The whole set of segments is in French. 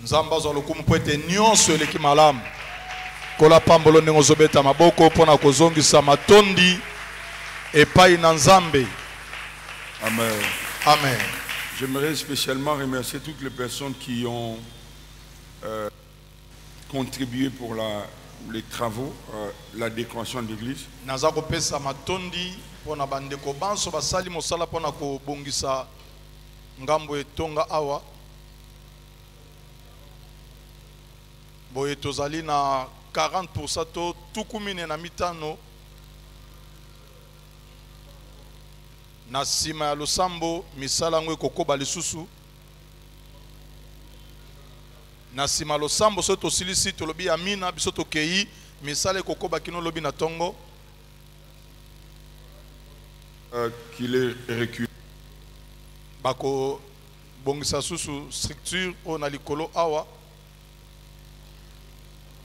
Nzamba zo lokumu poete nyonso eleki malamu. Kola pambolo ndenge ozobeta maboko pona kozongisa matondi epai na Nzambe. Amen. Amen. J'aimerais spécialement remercier toutes les personnes qui ont contribué pour les travaux, la décoration de l'église. Naza kopesa matondi pona bandeko banso basali mosala pona kobongisa ngambo etonga awa. Boye tozali na 40% to tukumine na mitano na sima ya losambo misala ngwe kokoba lisusu na sima losambo so tosilisi tolobi amina biso tokei misala kokoba kino lobi na tongo qu'il est reculé. Bako bongisa susu structure on a likolo awa.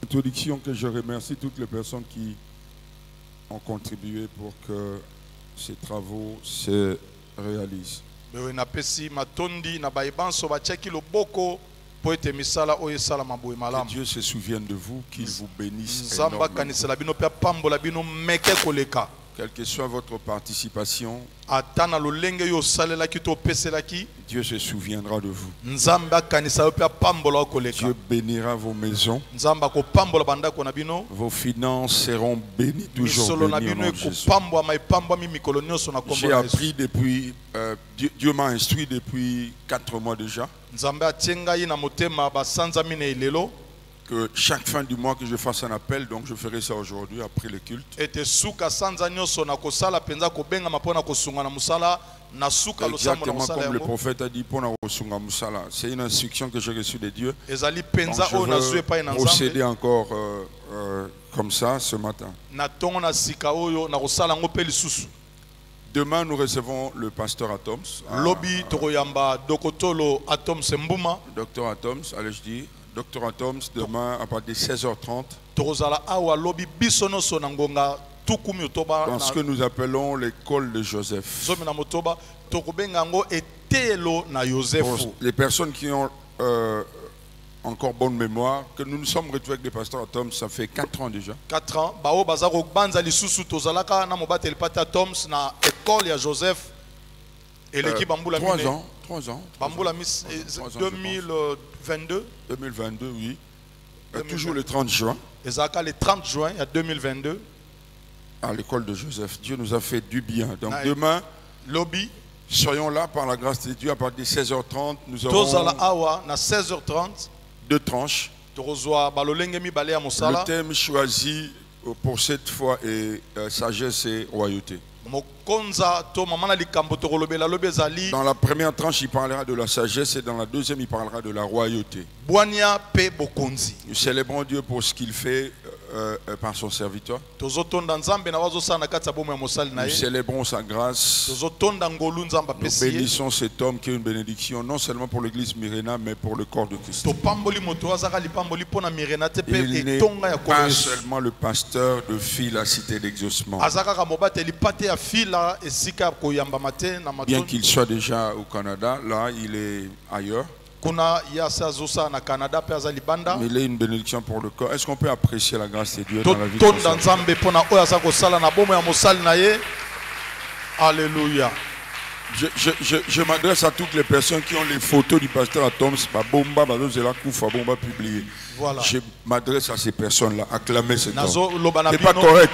Introduction que je remercie toutes les personnes qui ont contribué pour que ces travaux se réalisent. Que Dieu se souvienne de vous, qu'il vous bénisse. Quelle que soit votre participation, Dieu se souviendra de vous. Dieu bénira vos maisons. Vos finances seront bénies toujours. J'ai appris depuis, Dieu m'a instruit depuis 4 mois déjà, que chaque fin du mois que je fasse un appel, donc je ferai ça aujourd'hui après le culte. Exactement comme le prophète a dit, c'est une instruction que j'ai reçue de Dieu. Donc je veux procéder encore comme ça ce matin. Demain, nous recevons le pasteur Atoms. Docteur Atoms, allez je dis. Docteur Atoms, demain à partir de 16h30. Dans ce que nous appelons l'école de Joseph. Pour les personnes qui ont encore bonne mémoire, que nous nous sommes retrouvés avec des pasteurs Atoms, ça fait 4 ans déjà. 4 ans. 3 ans. 2022. 2022, oui. Toujours le 30 juin. Le 30 juin 2022. À l'école de Joseph. Dieu nous a fait du bien. Donc demain, soyons là par la grâce de Dieu à partir de 16h30. Nous aurons 16h30. 2 tranches. Le thème choisi pour cette fois est sagesse et royauté. Dans la première tranche, il parlera de la sagesse et dans la deuxième, il parlera de la royauté. Nous célébrons Dieu pour ce qu'il fait par son serviteur. Nous célébrons sa grâce. Nous bénissons cet homme qui est une bénédiction non seulement pour l'église Myrena mais pour le corps de Christ. Il n'est pas seulement le pasteur de Fil à Cité d'Exaucement. Bien qu'il soit déjà au Canada, là il est ailleurs. Mais il est une bénédiction pour le corps. Est-ce qu'on peut apprécier la grâce de Dieu dans la vie de Alléluia. Je m'adresse à toutes les personnes qui ont les photos du pasteur Atoms. Voilà. Je m'adresse à ces personnes-là. Acclamez cet homme. C'est pas correct.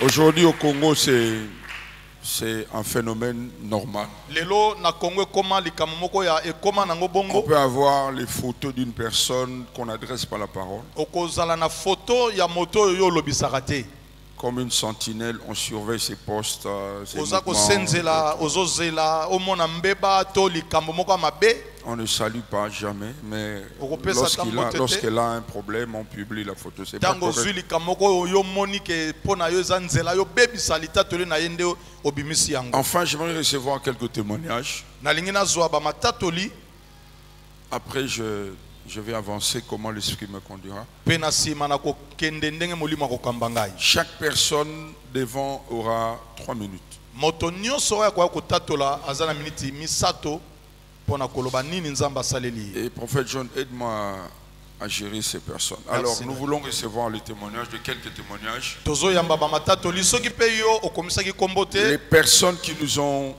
Aujourd'hui au Congo, c'est un phénomène normal. On peut avoir les photos d'une personne qu'on adresse par la parole. Comme une sentinelle, on surveille ses postes, ses on ne salue pas jamais, mais lorsqu'il a un problème, on publie la photo. C'est pas correct. Enfin, j'aimerais recevoir quelques témoignages. Après, Je vais avancer comment l'Esprit me conduira. Chaque personne devant aura 3 minutes. Et prophète John, aide-moi à gérer ces personnes. Alors, nous voulons recevoir les témoignages de quelques témoignages. Les personnes qui nous ont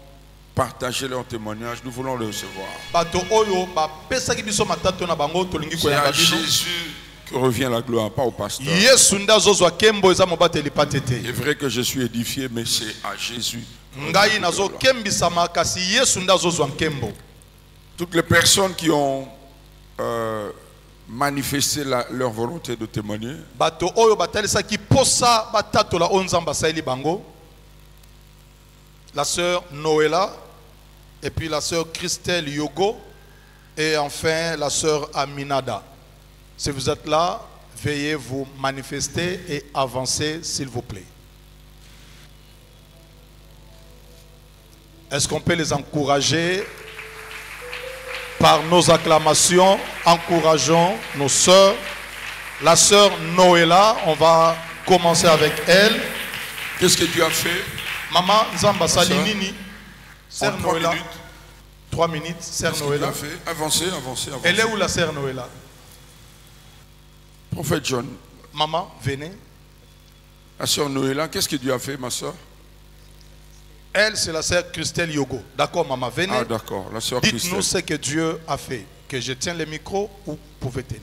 partagé leurs témoignages, nous voulons les recevoir. C'est à Jésus que revient la gloire, pas au pasteur. C'est vrai que je suis édifié, mais c'est à Jésus. Toutes les personnes qui ont manifesté leur volonté de témoigner, la sœur Noëlla, et puis la sœur Christelle Yogo, et enfin la sœur Aminada. Si vous êtes là, veuillez vous manifester et avancer, s'il vous plaît. Est-ce qu'on peut les encourager par nos acclamations? Encourageons nos sœurs. La sœur Noëlla, on va commencer avec elle. Qu'est-ce que tu as fait? Maman Nzamba Salinini, sœur Noëlla. 3 minutes, sœur Noëlla. Avancez. Elle est où la sœur Noëlla? Prophète John. Maman, venez. La sœur Noëlla, qu'est-ce que Dieu a fait, ma sœur? Elle, c'est la sœur Christelle Yogo. D'accord, maman, venez. Ah, d'accord, la sœur Christelle. Dites-nous ce que Dieu a fait. Que je tiens le micro ou vous pouvez tenir.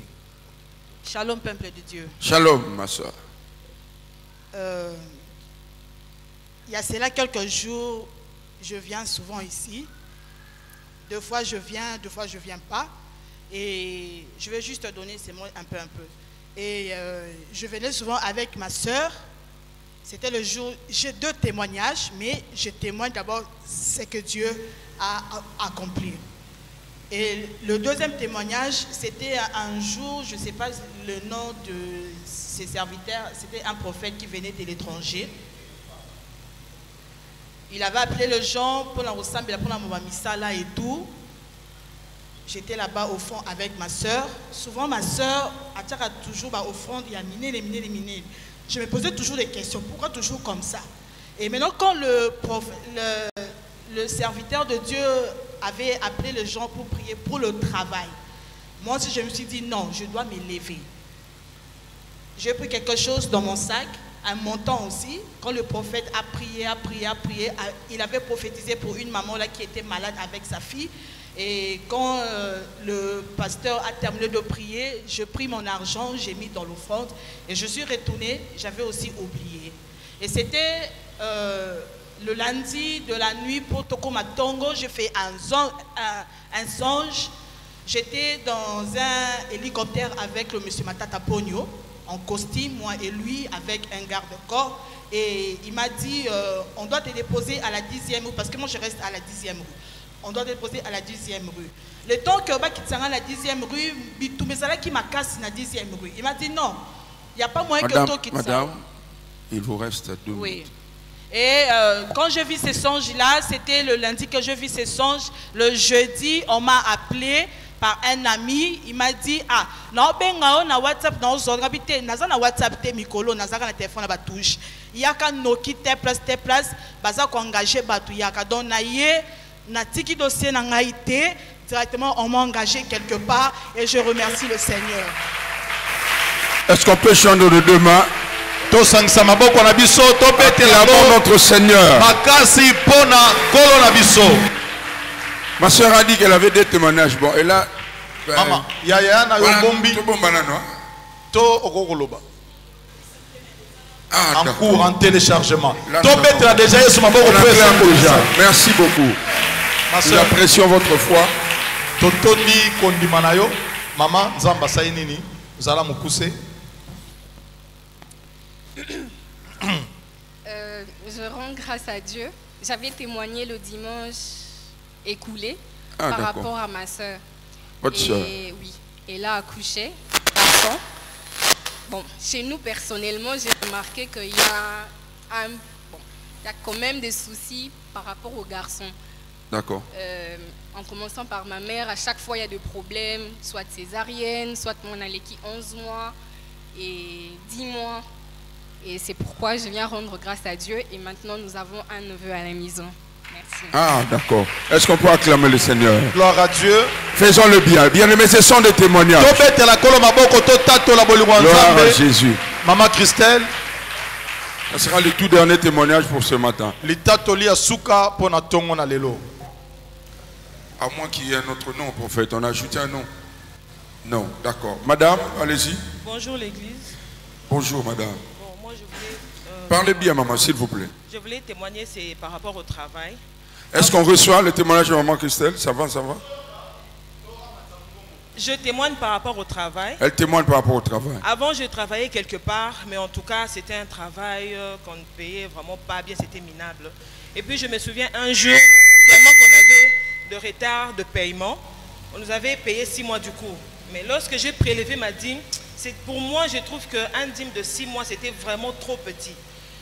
Shalom, peuple de Dieu. Shalom, ma sœur. Il y a cela quelques jours, je viens souvent ici. 2 fois je viens, 2 fois je ne viens pas. Et je vais juste te donner ces mots un peu. Et je venais souvent avec ma soeur. C'était le jour, j'ai 2 témoignages, mais je témoigne d'abord ce que Dieu a accompli. Et le 2e témoignage, c'était un jour, je ne sais pas le nom de ses serviteurs, c'était un prophète qui venait de l'étranger. Il avait appelé les gens pour la ressembler, pour la misala et tout. J'étais là-bas au fond avec ma soeur. Souvent, ma soeur a toujours au fond, il y a miné. Je me posais toujours des questions. Pourquoi toujours comme ça? Et maintenant, quand le serviteur de Dieu avait appelé les gens pour prier pour le travail, moi aussi, je me suis dit non, je dois me lever. J'ai pris quelque chose dans mon sac, un montant aussi. Quand le prophète a prié, il avait prophétisé pour une maman là qui était malade avec sa fille. Et quand le pasteur a terminé de prier, j'ai pris mon argent, j'ai mis dans l'offrande et je suis retournée, j'avais aussi oublié. Et c'était le lundi de la nuit pour Tokomatongo, j'ai fait un songe. J'étais dans un hélicoptère avec le monsieur Matata Pogno, en costume, moi et lui, avec un garde-corps. Et il m'a dit, on doit te déposer à la 10e rue, parce que moi je reste à la 10e rue. On doit déposer à la 10e rue. Le temps que tu à la 10e rue, tout mes salaires qui m'a cassé à la 10e rue. Il m'a dit non, il n'y a pas moyen que toi qui Madame, il vous reste 2 minutes. Et quand je vis ces songes-là, c'était le lundi que je vis ces songes. Le jeudi, on m'a appelé par un ami. Il m'a dit, ah, non, ben, na WhatsApp, na WhatsApp, te mikolo, na téléphone, na touche. Il y a qu'un Noki, te place, baza ko engagé, batu, yaka, donc na ye, na tiki dossier, na ngaïté, directement, on m'a engagé quelque part, et je remercie le Seigneur. Est-ce qu'on peut chanter de 2 mains? Acclamons notre Seigneur. Ma soeur a dit qu'elle avait des témoignages. Bon, et là. Maman, en cours, en téléchargement. Merci beaucoup. Nous apprécions votre foi. Maman, Nzamba Sainini, vous allez me pousser. Je rends grâce à Dieu. J'avais témoigné le dimanche écoulé par rapport à ma soeur. Votre soeur? Oui, elle a accouché. Bon, chez nous personnellement, j'ai remarqué qu'il y a quand même des soucis par rapport aux garçons. D'accord. En commençant par ma mère, à chaque fois il y a des problèmes, soit césarienne, soit mon allait qui 11 mois et 10 mois. Et c'est pourquoi je viens rendre grâce à Dieu. Et maintenant, nous avons un neveu à la maison. Merci. Ah, d'accord. Est-ce qu'on peut acclamer le Seigneur? Gloire à Dieu. Faisons le bien. Bien-aimés, ce sont des témoignages. Gloire à Jésus. Maman Christelle. Ce sera le tout dernier témoignage pour ce matin. À moins qu'il y ait un autre nom, prophète. On a ajouté un nom. Non, d'accord. Madame, allez-y. Bonjour l'église. Bonjour madame. Bon, moi je voulais, parlez bien maman, s'il vous plaît. Je voulais témoigner, c'est par rapport au travail. Est-ce qu'on reçoit le témoignage de maman Christelle? Ça va, ça va? Je témoigne par rapport au travail. Elle témoigne par rapport au travail. Avant, je travaillais quelque part, mais en tout cas, c'était un travail qu'on ne payait vraiment pas bien, c'était minable. Et puis, je me souviens un jour, tellement qu'on avait de retard de paiement, on nous avait payé 6 mois du coup. Mais lorsque j'ai prélevé ma dîme, pour moi, je trouve qu'un dîme de 6 mois, c'était vraiment trop petit.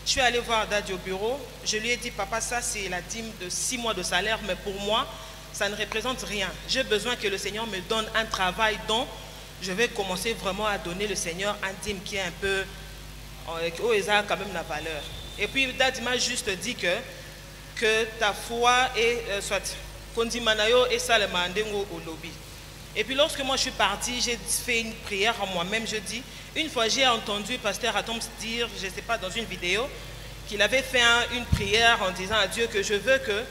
Je suis allée voir Daddy au bureau, je lui ai dit, papa, ça c'est la dîme de 6 mois de salaire, mais pour moi, ça ne représente rien. J'ai besoin que le Seigneur me donne un travail dont je vais commencer vraiment à donner le Seigneur un dîme qui est un peu, où il a quand même la valeur. Et puis Daddy m'a juste dit que ta foi est, soit, Kondimanayo et Salamandengo au lobby. Et puis lorsque moi je suis partie, j'ai fait une prière en moi-même, je dis, une fois j'ai entendu Pasteur Atoms dire, je ne sais pas, dans une vidéo, qu'il avait fait une prière en disant à Dieu que je veux que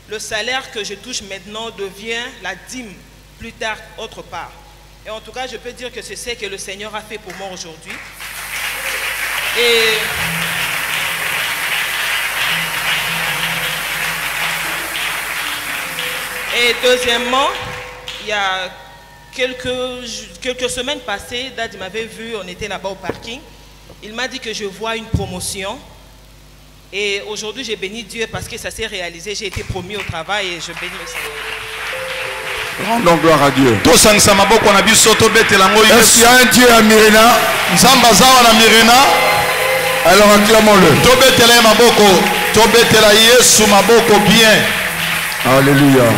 le salaire que je touche maintenant devienne la dîme plus tard autre part. Et en tout cas, je peux dire que c'est ce que le Seigneur a fait pour moi aujourd'hui. Et deuxièmement, il y a quelques semaines passées, Daddy m'avait vu, on était là-bas au parking. Il m'a dit que je vois une promotion. Et aujourd'hui, j'ai béni Dieu parce que ça s'est réalisé. J'ai été promu au travail et je bénis le Seigneur. Rendons gloire à Dieu. Est-ce qu'il y a un Dieu à Mirena? Alors acclamons-le. Alléluia.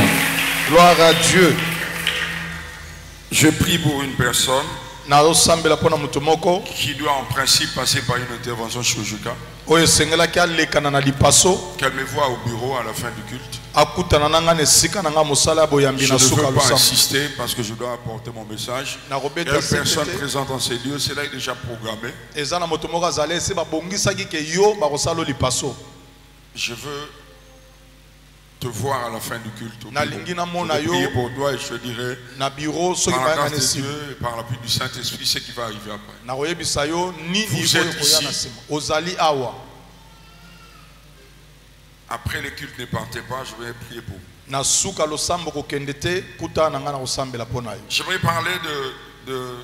Gloire à Dieu. Je prie pour une personne qui doit en principe passer par une intervention chirurgicale. Qu'elle me voit au bureau à la fin du culte. Je ne veux pas insister parce que je dois apporter mon message. Quelle personne présente en ces lieux, cela est déjà programmé. Je veux te voir à la fin du culte. Je vais prier pour toi et je te dirai par la grâce de Dieu et par l'appui du Saint-Esprit ce qui va arriver après. Vous êtes ici. Après le culte, ne partez pas, je vais prier pour vous. J'aimerais parler de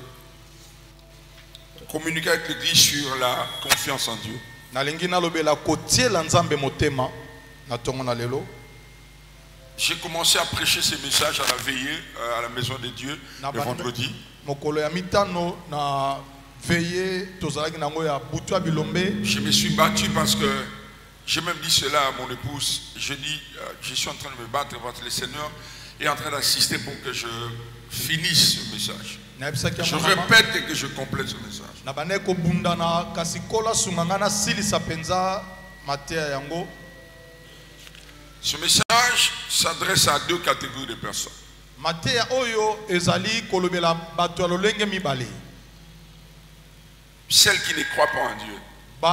communiquer avec l'Église sur la confiance en Dieu. J'ai commencé à prêcher ces messages à la veillée à la maison de Dieu le vendredi. Je me suis battu parce que j'ai même dit cela à mon épouse. Je dis, je suis en train de me battre parce que le Seigneur est en train d'assister pour que je finisse ce message. Je répète et que je complète ce message. Ce message s'adresse à 2 catégories de personnes. Celles qui ne croient pas en Dieu. Elle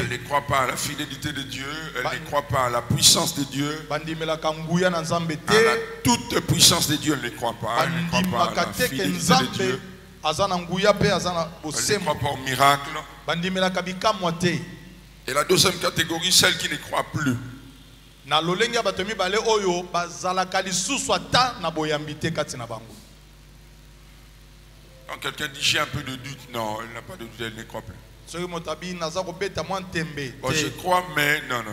ne croit pas à la fidélité de Dieu, elle ne croit pas à la puissance de Dieu, à la toute puissance de Dieu, elle ne croit pas. Elle ne croit pas à la fidélité de Dieu. Elle ne croit pas au miracle. Et la deuxième catégorie, celle qui ne croit plus. Quand quelqu'un dit j'ai un peu de doute, non, elle n'a pas de doute, elle ne croit plus. Bon, je crois, mais non.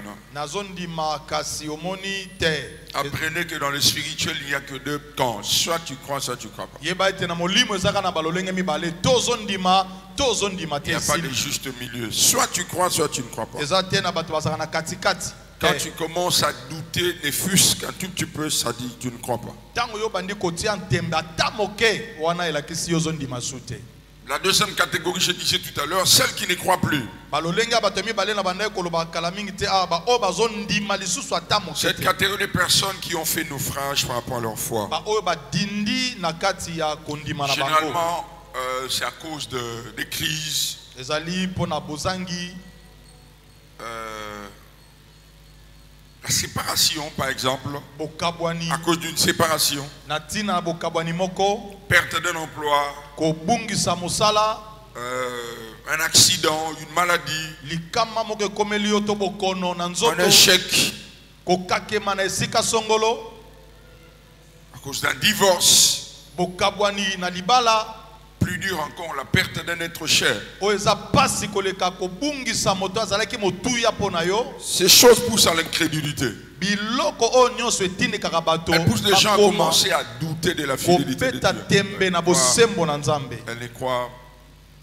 Apprenez que dans le spirituel, il n'y a que 2 camps. Soit tu crois, soit tu ne crois pas. Il n'y a pas de juste milieu. Soit tu crois, soit tu ne crois pas. Quand tu commences à douter, ne fût-ce qu'un tout petit peu, ça dit tu ne crois pas. La deuxième catégorie, je disais tout à l'heure, celle qui ne croit plus. Cette catégorie de personnes qui ont fait naufrage par rapport à leur foi. Généralement, c'est à cause des crises. La séparation, par exemple, à cause d'une séparation, perte d'un emploi, un accident, une maladie, un échec, à cause d'un divorce, plus dur encore, la perte d'un être cher. Ces choses poussent à l'incrédulité. Elles poussent les gens à commencer à douter de la fidélité de Dieu. Elles ne croient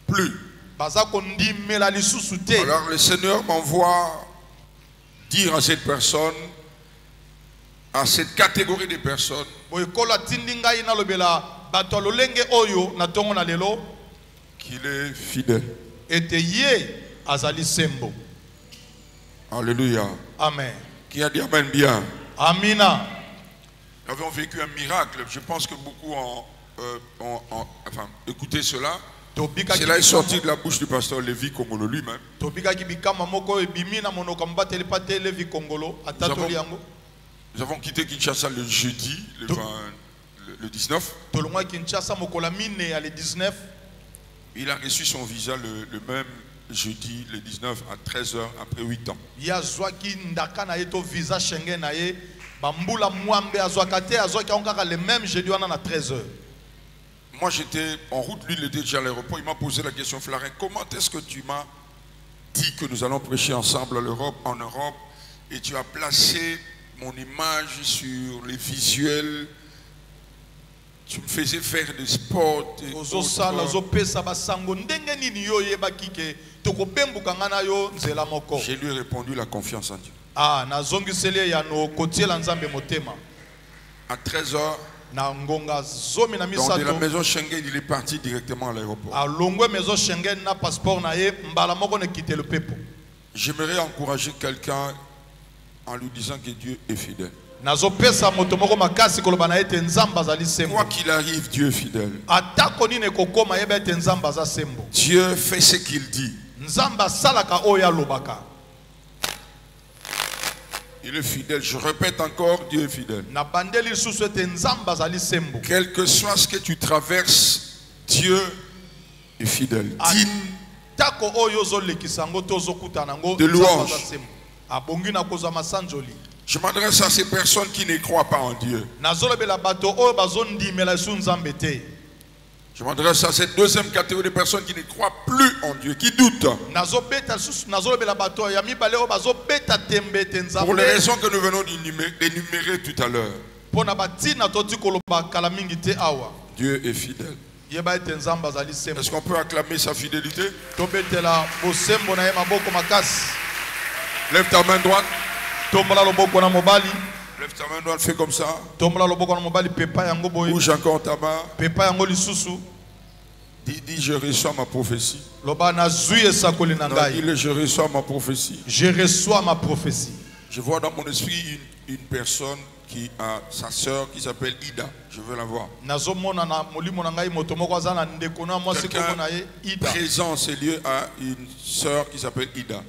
plus. Alors le Seigneur m'envoie dire à cette personne, à cette catégorie de personnes, qu'il est fidèle. Alléluia. Amen. Qui a dit Amen bien? Amina. Nous avons vécu un miracle. Je pense que beaucoup ont écouté cela. Cela est sorti de la bouche du pasteur Lévi Kongolo lui-même. Nous avons quitté Kinshasa le jeudi, le 19. Il a reçu son visa le même jeudi, le 19 à 13h après 8 ans. Moi j'étais en route, lui il était déjà à l'aéroport. Il m'a posé la question, Flarin, comment est-ce que tu m'as dit que nous allons prêcher ensemble en Europe, et tu as placé mon image sur les visuels? Tu me faisais faire des sports. Je lui ai répondu la confiance en Dieu. À 13h, donc de la maison Schengen, il est parti directement à l'aéroport. J'aimerais encourager quelqu'un en lui disant que Dieu est fidèle. Quoi qu'il arrive, Dieu est fidèle. Dieu fait ce qu'il dit. Il est fidèle. Je répète encore, Dieu est fidèle. Quel que soit ce que tu traverses, Dieu est fidèle. Digne de louange. Je m'adresse à ces personnes qui ne croient pas en Dieu. Je m'adresse à cette deuxième catégorie de personnes qui ne croient plus en Dieu, qui doutent. Pour les raisons que nous venons d'énumérer tout à l'heure. Dieu est fidèle. Est-ce qu'on peut acclamer sa fidélité? Lève ta main droite. Lève ta main droite, fais comme ça. Bouge encore ta main. Dis, je reçois ma prophétie. Non, dis, je reçois ma prophétie. Je reçois ma prophétie. Je vois dans mon esprit une personne qui a sa sœur qui s'appelle Ida. Je veux la voir. Quelqu'un présent en ces lieux a une sœur qui s'appelle Ida.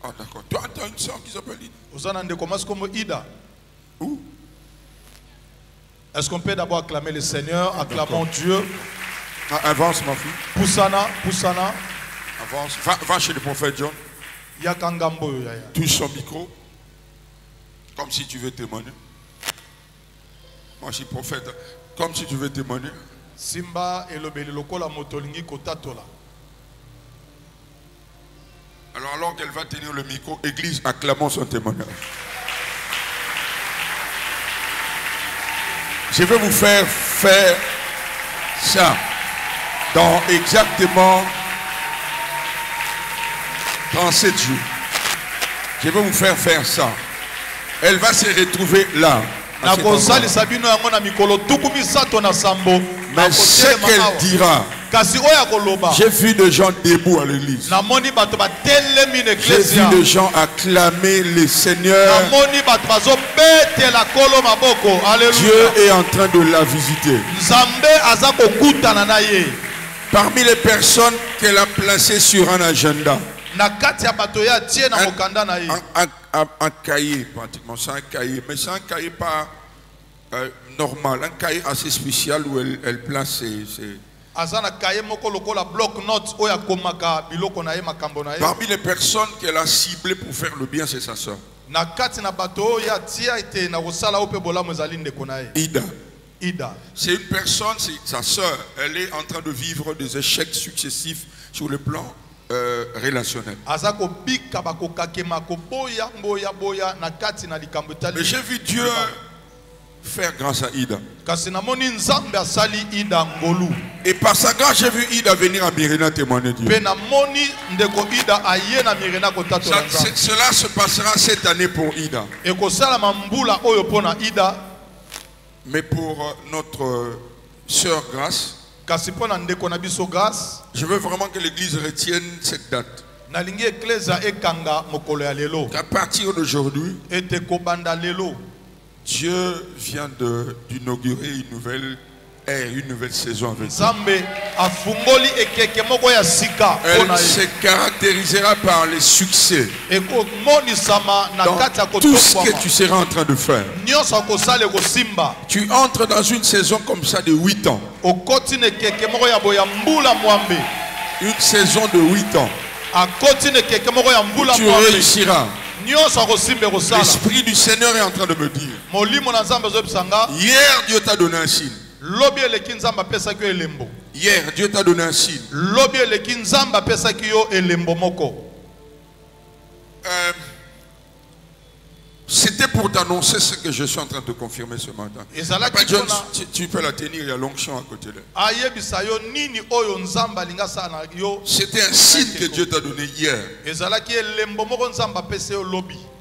Ah d'accord. Toi, tu as une soeur qui s'appelle Ida. Où? Est-ce qu'on peut d'abord acclamer le Seigneur? Acclamons Dieu. Ah, avance ma fille. Poussana. Avance. Va chez le prophète John. Touche son micro. Comme si tu veux témoigner. Moi je suis prophète. Comme si tu veux témoigner. Simba elobeli lokola motolingi kotatola. Alors qu'elle va tenir le micro, Église, acclamons son témoignage. Je vais vous faire ça dans exactement 37 jours. Je vais vous faire ça. Elle va se retrouver là. Mais ce qu'elle dira, j'ai vu des gens debout à l'église. J'ai vu des gens acclamer le Seigneur. Dieu est en train de la visiter. Parmi les personnes qu'elle a placées sur un agenda, un cahier pratiquement, c'est un cahier, mais c'est un cahier pas normal, un cahier assez spécial où elle place ses... Parmi les personnes qu'elle a ciblées pour faire le bien, c'est sa soeur. Ida. C'est une personne, c'est sa soeur. Elle est en train de vivre des échecs successifs sur le plan relationnel. Mais j'ai vu Dieu faire grâce à Ida. Et par sa grâce, j'ai vu Ida venir à Myrina témoigner Dieu. Cela se passera cette année pour Ida. Mais pour notre sœur Grâce, je veux vraiment que l'Église retienne cette date. Qu'à partir d'aujourd'hui, Dieu vient d'inaugurer une nouvelle ère, une nouvelle saison avec nous. Elle se caractérisera par les succès dans tout ce que tu seras en train de faire. Tu entres dans une saison comme ça de 8 ans. Une saison de 8 ans. Tu réussiras. L'Esprit du Seigneur est en train de me dire. Hier, Dieu t'a donné un signe. Hier, Dieu t'a donné un signe. C'était pour t'annoncer ce que je suis en train de confirmer ce matin. Papa John, tu peux la tenir, il y a l'onction à côté d'elle. C'était un signe que Dieu t'a donné hier.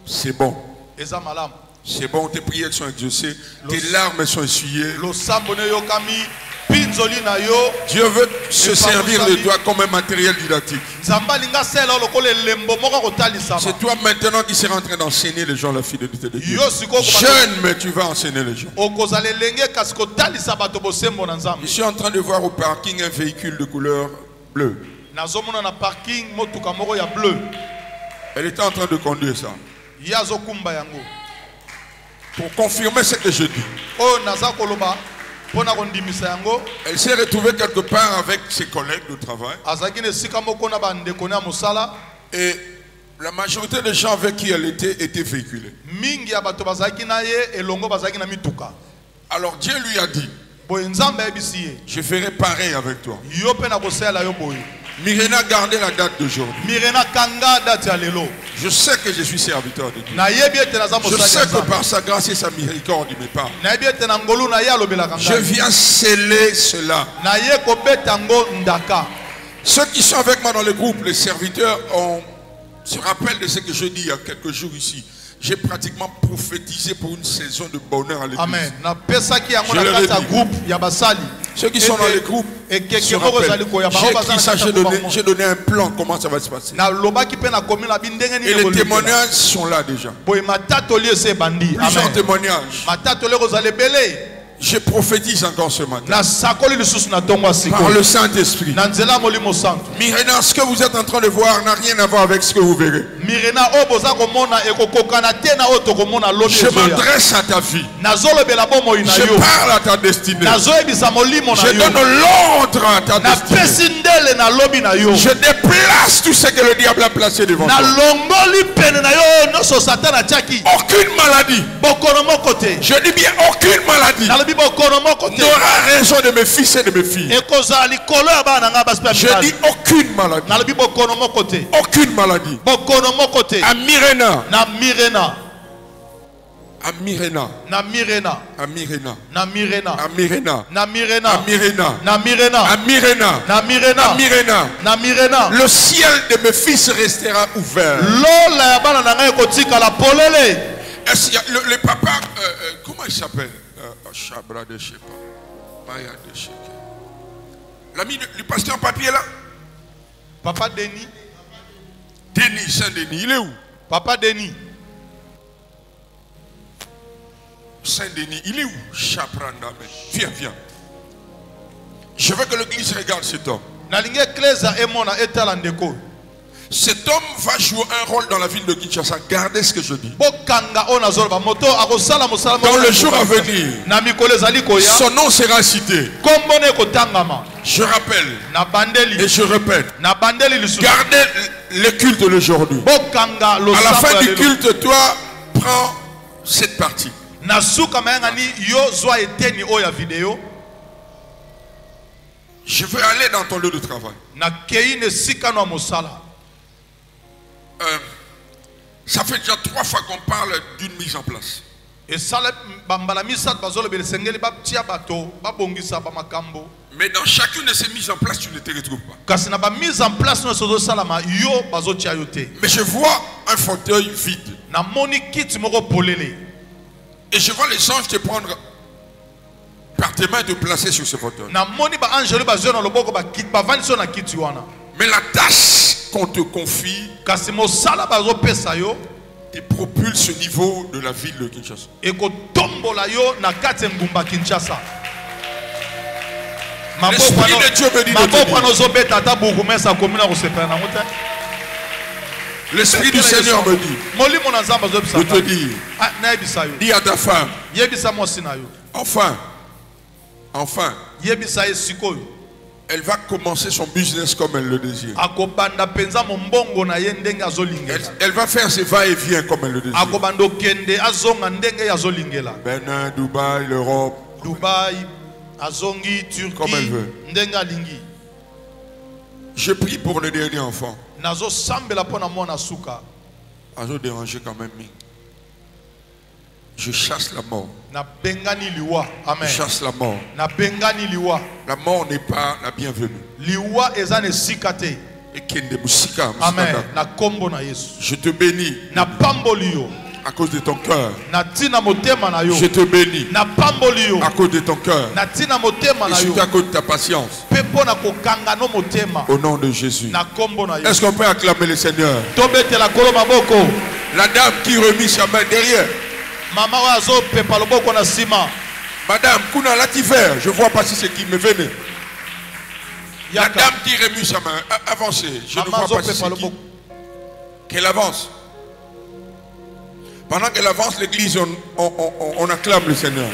C'est bon. C'est bon, tes prières sont exaucées, tes larmes sont essuyées. Dieu veut se servir de toi comme un matériel didactique. C'est toi maintenant qui seras en train d'enseigner les gens la fidélité de Dieu. Jeune, mais tu vas enseigner les gens. Je suis en train de voir au parking un véhicule de couleur bleue. Elle était en train de conduire ça. Pour confirmer ce que je dis. Elle s'est retrouvée quelque part avec ses collègues de travail. Et la majorité des gens avec qui elle étaient véhiculés. Alors Dieu lui a dit, je ferai pareil avec toi. Myrina, gardez la date d'aujourd'hui. Je sais que je suis serviteur de Dieu. Je sais que par sa grâce et sa miséricorde, il me parle. Je viens sceller cela. Ceux qui sont avec moi dans le groupe, les serviteurs, se rappellent de ce que je dis il y a quelques jours ici. J'ai pratiquement prophétisé pour une saison de bonheur à l'église. Amen. Ceux qui sont dans les groupes se rappellent. J'ai écrit ça, j'ai donné un plan, comment ça va se passer. Et les témoignages sont là déjà. Plusieurs témoignages. Je prophétise encore ce matin. Par le Saint-Esprit. Myrina, ce que vous êtes en train de voir n'a rien à voir avec ce que vous verrez. Je m'adresse à ta vie. Je parle à ta destinée. Je donne l'ordre à ta destinée. Je déplace tout ce que le diable a placé devant toi. Aucune maladie. Je dis bien aucune maladie n'aura raison de mes fils et de mes filles. Je dis aucune maladie. Aucune maladie. À Myrina. Amirena. Namirena. Amirena. Namirena. Amirena. Namirena. Amirena. Namirena. Amirena. Namirena. Amirena. Namirena. Le ciel de mes fils restera ouvert. Lola ya bana na ngai kotika la polele. Est-ce qu'il y a le papa, comment il s'appelle? Chabra de Shepa. Maya de Shepa. L'ami du pasteur papier là? Papa Denis. Denis, Saint-Denis, il est où? Papa Denis. Saint-Denis, il est où? Chapranda. Viens, viens. Je veux que l'église regarde cet homme. Cet homme va jouer un rôle dans la ville de Kinshasa. Gardez ce que je dis. Dans le jour à venir, son nom sera cité. Je rappelle et je répète. Gardez le culte d'aujourd'hui. À la fin du culte, toi, prends cette partie. Je veux aller dans ton lieu de travail. Ça fait déjà 3 fois qu'on parle d'une mise en place. Mais dans chacune de ces mises en place, tu ne te retrouves pas. Mais je vois un fauteuil vide. Et je vois les anges te prendre par tes mains et te placer sur ce fauteuil. Mais la tâche qu'on te confie te propulse au niveau de la ville de Kinshasa. L'Esprit de Dieu me dit de te dire. L'Esprit du Seigneur me dit de te dire. Dis à ta femme. Enfin, elle va commencer son business comme elle le désire. Elle va faire ses va-et-vient comme elle le désire. Bénin, Dubaï, l'Europe. Turquie, comme elle veut. Je prie pour le dernier enfant. Azo déranger quand même. Je chasse la mort. Amen. Je chasse la mort. La mort n'est pas la bienvenue. Amen. Je te bénis à cause de ton cœur. Je te bénis à cause de ton cœur. Et surtout à cause de ta patience. Au nom de Jésus. Est-ce qu'on peut acclamer le Seigneur? La dame qui remit sa main derrière. Madame, Kuna Lativer, je vois pas si c'est qui me venait. La dame qui remue sa main, avancez. Je ne vois pas si c'est qui. Qu'elle avance. Pendant qu'elle avance, l'église, on acclame le Seigneur.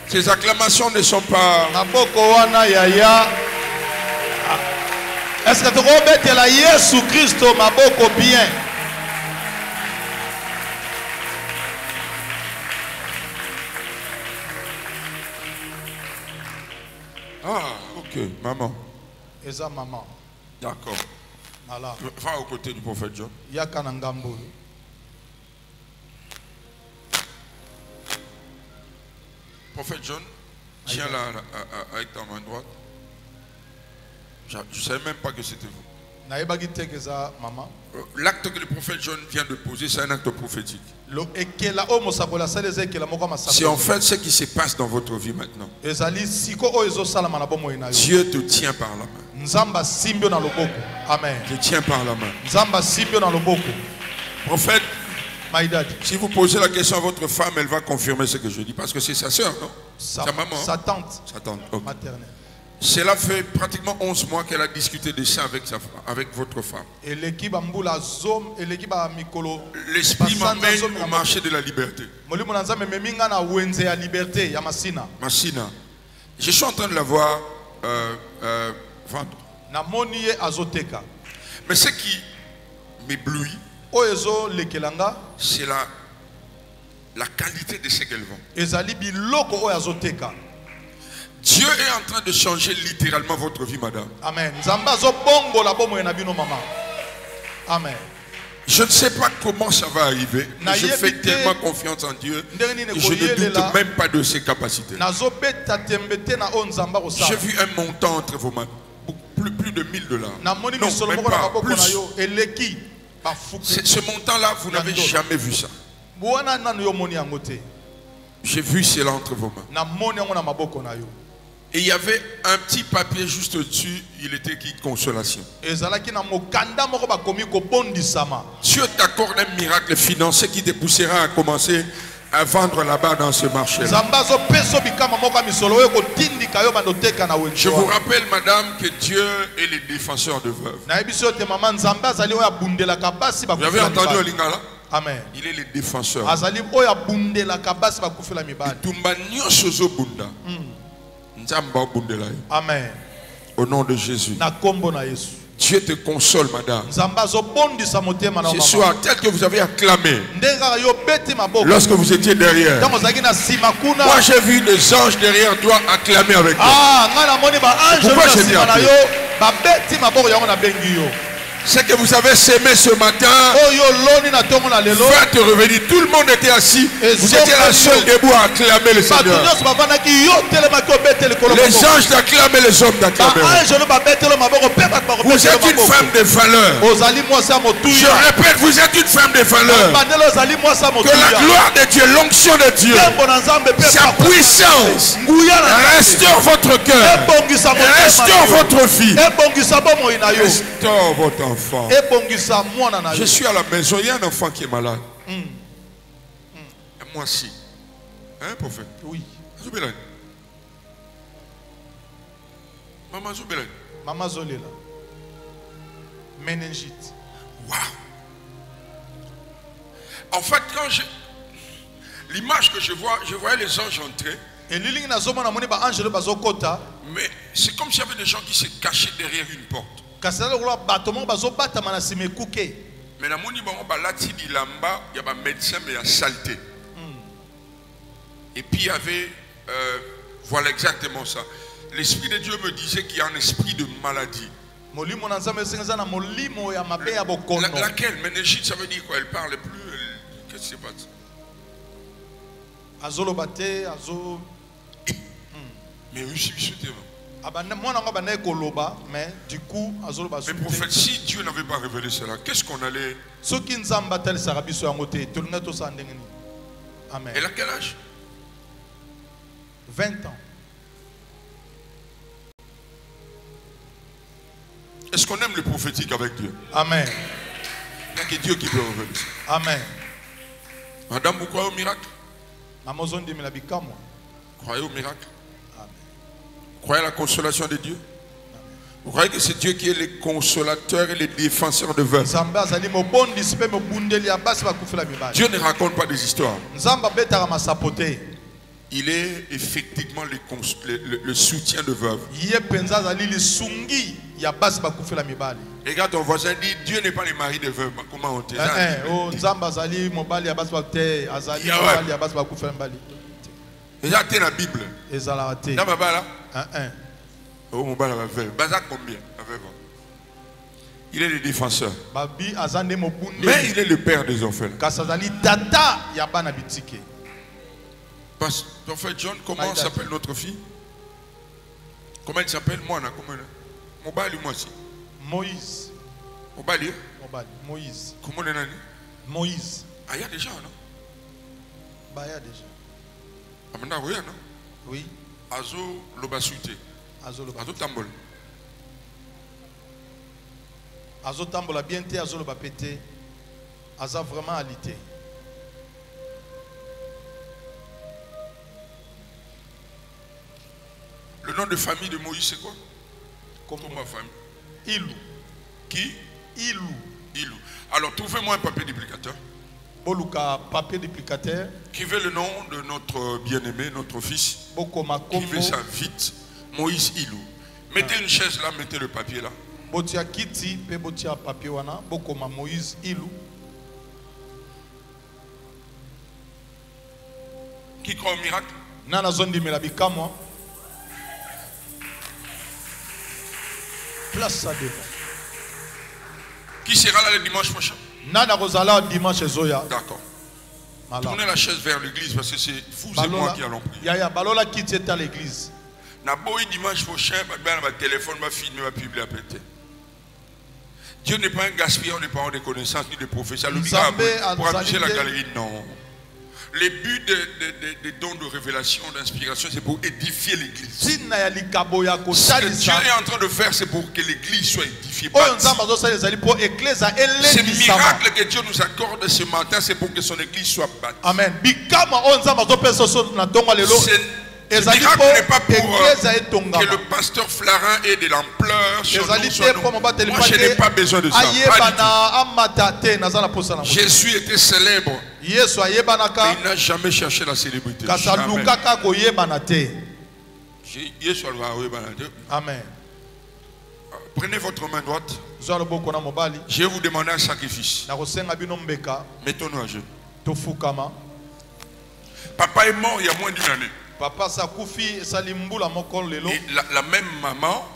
Ces acclamations ne sont pas... Est-ce que tu veux la Jésus Christ maboko bien? Ah, ok, maman. Et ça, maman. D'accord. Voilà. Va aux côtés du prophète John. Yakanangambo. Prophète John, tiens là avec ta main droite. Je ne savais même pas que c'était vous. L'acte que le prophète John vient de poser, c'est un acte prophétique. C'est en fait ce qui se passe dans votre vie maintenant. Dieu te tient par la main. Amen. Te tient par la main. Prophète, si vous posez la question à votre femme, elle va confirmer ce que je dis. Parce que c'est sa soeur, non? Sa maman. Sa tante. Sa tante. Okay. Maternelle. Cela fait pratiquement 11 mois qu'elle a discuté de ça avec votre femme. L'esprit m'amène au marché de la liberté. Massina. Je suis en train de la voir vendre. Mais ce qui m'éblouit, c'est la qualité de ce qu'elle vend. Dieu est en train de changer littéralement votre vie, madame. Amen. Nzamba zo bongo la bomo na bino mama. Amen. Je ne sais pas comment ça va arriver, mais je fais tellement confiance en Dieu que je ne doute même pas de ses capacités. J'ai vu un montant entre vos mains, plus de $1000. Non, même pas, plus. Ce montant-là, vous n'avez jamais vu ça. J'ai vu cela entre vos mains. Et il y avait un petit papier juste au-dessus, il était écrit consolation. Dieu t'accorde un miracle financier qui te poussera à commencer à vendre là-bas dans ce marché. Je vous rappelle, madame, que Dieu est le défenseur de veuves. Vous avez entendu Olingala? Amen. Il est le défenseur. Amen. Au nom de Jésus. Dieu te console, madame. Ce soir, tel que vous avez acclamé lorsque vous étiez derrière. Moi, j'ai vu des anges derrière toi acclamer avec toi. Pourquoi j'ai dit ce que vous avez sémé ce matin va te revenir. Tout le monde était assis. Vous étiez la seule debout à acclamer le Seigneur. Les anges t'acclament, les hommes t'acclament. Vous êtes une femme de valeur. Je répète, vous êtes une femme de valeur. Que la gloire de Dieu, l'onction de Dieu, sa puissance restaure votre cœur, restaure votre vie, restaure votre enfant. Je suis à la maison, il y a un enfant qui est malade. Moi aussi. Hein, prophète? Oui. Maman Zoubelen. Maman Zolela. Méningite. Waouh. En fait, quand l'image que je voyais les anges entrer. Mais c'est comme s'il y avait des gens qui se cachaient derrière une porte. Mais la moni bango balati bilamba, il y a un médecin mais il y a saleté. Et puis il y avait voilà exactement ça. L'esprit de Dieu me disait qu'il y a un esprit de maladie. Laquelle? Méningite, ça veut dire quoi? Elle parle plus. Qu'est-ce qui se passe? Mais oui, mais du coup, mais prophète, si Dieu n'avait pas révélé cela, qu'est-ce qu'on allait... Amen. Elle a quel âge? 20 ans. Est-ce qu'on aime le prophétique avec Dieu? Amen. Il n'y a que Dieu qui peut révéler ça. Amen. Madame, vous croyez au miracle? Croyez au miracle? Vous croyez à la consolation de Dieu? Vous croyez que c'est Dieu qui est le consolateur et le défenseur de veuves? Dieu ne raconte pas des histoires. Il est effectivement le soutien de veuves. Regarde ton voisin, dit Dieu n'est pas le mari de veuves. Comment on te dit? Déjà, tu es la Bible. Dans ma balle, oh, mon balle, combien? Il est le défenseur. Mais il est le père des orphelins. Prophète John, comment s'appelle notre fille? Comment elle s'appelle? Moi, mon balle, moi aussi. Moïse. Mon balle? Moïse. Comment elle est? Moïse. Ah, il y a déjà, non? Bah, il y a déjà. Ah, maintenant, oui, non? Oui. Azo Lobasute. Azo Tambol. Azo Tambol a bien été, Azo Lobapete. Azo vraiment alité. Le nom de famille de Moïse, c'est quoi? Comme ma famille. Ilou. Qui? Ilou. Ilou. Alors, trouvez-moi un papier duplicateur. Boluka, papier duplicateur. Qui veut le nom de notre bien-aimé, notre fils? Qui veut ça vite? Moïse Ilou. Mettez une chaise là, mettez le papier là. Botia Kiti, pe botia papier wana, Bokoma Moïse Ilou. Qui croit au miracle? Nana zone di melabika moi. Place ça devant. Qui sera là le dimanche prochain? Nana Rosala dimanche Zoya. D'accord. Tournez la chaise vers l'église parce que c'est vous et moi qui allons prier. Yaya Balola qui était à l'église. Naboui dimanche prochain, ma téléphone m'a filmé, ma publié à péter. Dieu n'est pas un gaspilleur, n'est pas un de connaissances ni de prophéties. Pour amuser la galerie, non. Le but des dons de révélation, d'inspiration, c'est pour édifier l'église. Ce que Dieu est en train de faire, c'est pour que l'église soit édifiée. Ce miracle que Dieu nous accorde ce matin, c'est pour que son église soit bâtie. Amen. Ce miracle n'est pas pour que le pasteur Flarin ait de l'ampleur sur nous. Moi, je n'ai pas besoin de ça. Jésus était célèbre. Il n'a jamais cherché la célébrité. Amen. Prenez votre main droite. Je vais vous demander un sacrifice. Mettons-nous à genoux. Papa est mort il y a moins d'une année. Papa Sakoufi Salimbula Mokon Lelo. Et la même maman,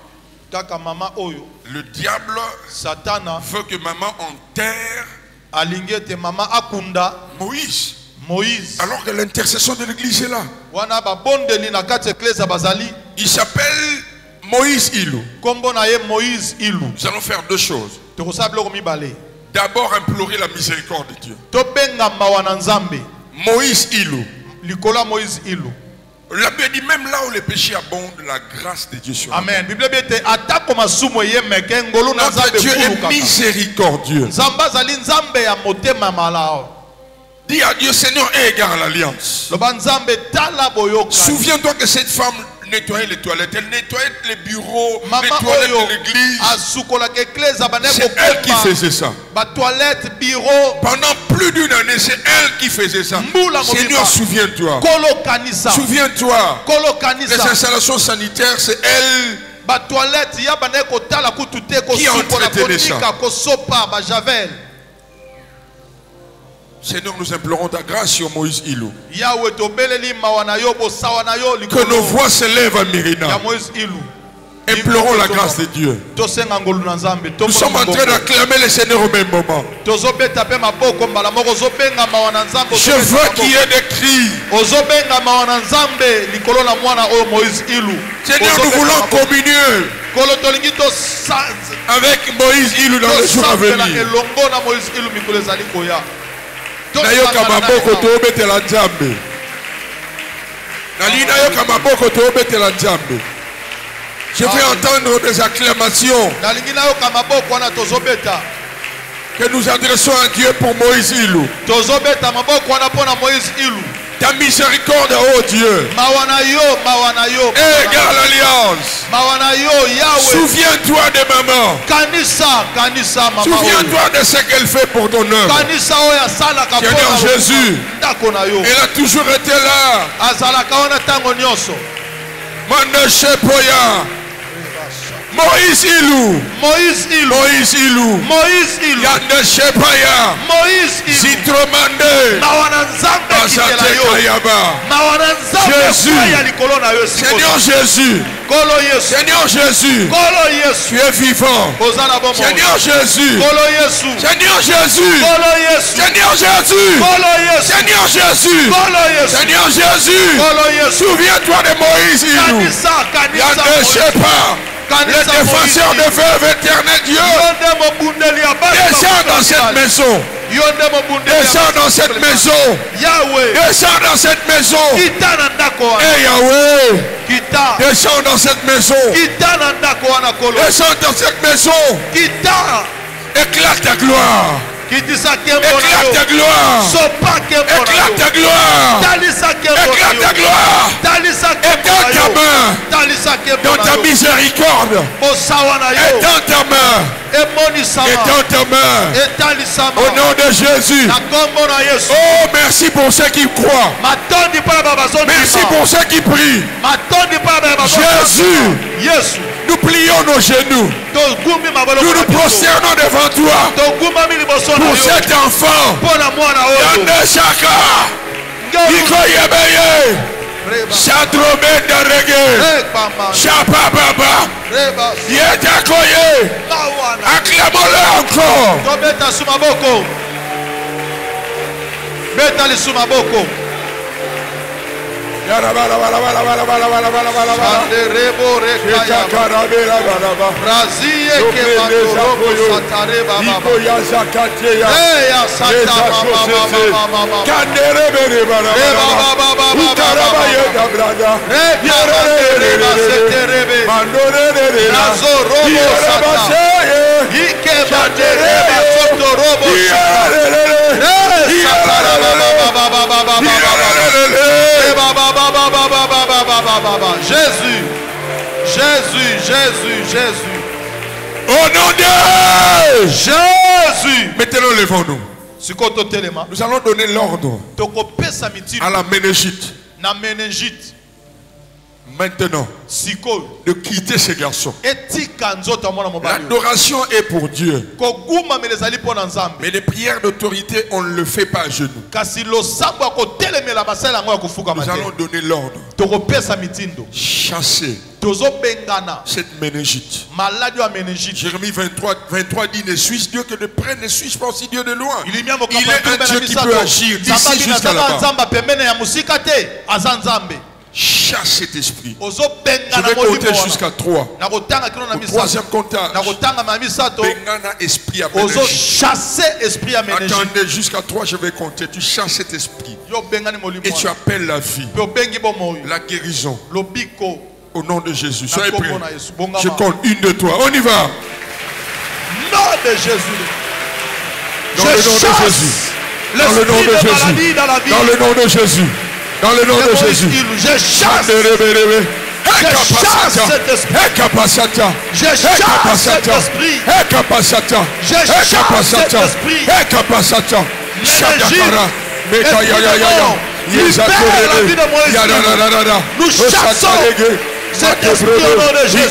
le diable Satana veut que maman enterre Alingete Mama Akunda Moïse. Alors que l'intercession de l'église est là. Il s'appelle Moïse Ilou. Nous allons faire deux choses. D'abord implorer la miséricorde de Dieu. Moïse Ilou. La Bible dit même là où les péchés abondent, la grâce de Dieu sur nous. Amen. Notre Dieu est miséricordieux. Dis à Dieu, Seigneur, aie égard à l'alliance. Souviens-toi que cette femme nettoyait les toilettes, elle nettoyait les bureaux, les toilettes de l'église. C'est elle qui faisait ça. Pendant plus d'une année, c'est elle qui faisait ça. Seigneur, souviens-toi. Souviens-toi. Les installations sanitaires, c'est elle qui a entretenu ça. Seigneur, nous implorons ta grâce sur Moïse Ilou. Que nos voix se lèvent à Mérina. Implorons la grâce de Dieu. Nous sommes en train d'acclamer le Seigneur au même moment. Je veux qu'il y ait des cris. Seigneur, nous voulons communier avec Moïse Ilou dans le jour à venir. Nayoka maboko to betela Nzambe. Nali nayoka maboko to betela Nzambe. Je vais entendre des acclamations que nous adressons à Dieu pour Moïse Ilou. Ta miséricorde, oh Dieu. Égale l'alliance. Souviens-toi de maman. Souviens-toi de ce qu'elle fait pour ton œuvre. Seigneur Jésus, elle a toujours été là. Moïse Ilou. Yande Shepaya. Zitromande. Basate Kayaba. Jésus. Seigneur Jésus. Seigneur Jésus. Tu es vivant. Seigneur Jésus. Seigneur Jésus. Seigneur Jésus. Seigneur Jésus. Seigneur Jésus. Souviens-toi de Moïse Ilou. Yande Shepa. Le défenseur de veuve éternel Dieu. Descends dans cette maison. Descends dans cette maison. Descends dans cette maison. Et Yahweh. Descends dans cette maison. Descends dans cette maison. Éclate ta gloire. Éclate ta gloire. Éclate ta gloire. Éclate ta gloire. Étends ta main dans ta miséricorde. Étends ta main. Étends ta main. Au nom de Jésus. Oh, merci pour ceux qui croient. Merci pour ceux qui prient. Jésus. Nous plions nos genoux. Nous nous prosternons devant toi. Pour cet enfant. Yande Shaka. Iko Yebeye. Chadromenda reggae. Chapababa. Yetakoye. Acclamons-le encore. Beta sumaboko. Beta li sumaboko. Rebo rekaya. Brazie ke mandorobo satare baba. Ya zakateya. Ya sata baba. Kandere bere bara. Ukaraba yeda brada. Reba seterebe. Mandore Nazo robo sata. Ike mandere soto robo sata. Jésus, Jésus, Jésus, Jésus. Au nom de Jésus. Mettez-le devant nous. Nous allons donner l'ordre à la méningite. Maintenant, de quitter ces garçons. L'adoration est pour Dieu. Mais les prières d'autorité, on ne le fait pas à genoux. Nous allons donner l'ordre. Chasser cette méningite. Jérémie 23 dit: ne suis Dieu que de près, ne suis pas aussi Dieu de loin. Il est un Dieu qui peut agir d'ici jusqu'à là-bas. Chasse cet esprit. Je vais compter jusqu'à 3. Au troisième comptage, Bengana esprit à méningite. Attendez jusqu'à 3, je vais compter. Tu chasses cet esprit et tu appelles la vie, la guérison. Au nom de Jésus. Soyez prêts. Je compte 1, 2, 3. On y va. Nom de Jésus. Dans le nom de Jésus. Dans le nom de Jésus. Dans le nom de Jésus. Dans le nom de Jésus. Je chasse cet esprit. Je chasse cet esprit. Je chasse cet esprit. Libère la vie de Moïse. Nous chassons cet esprit au nom de Jésus.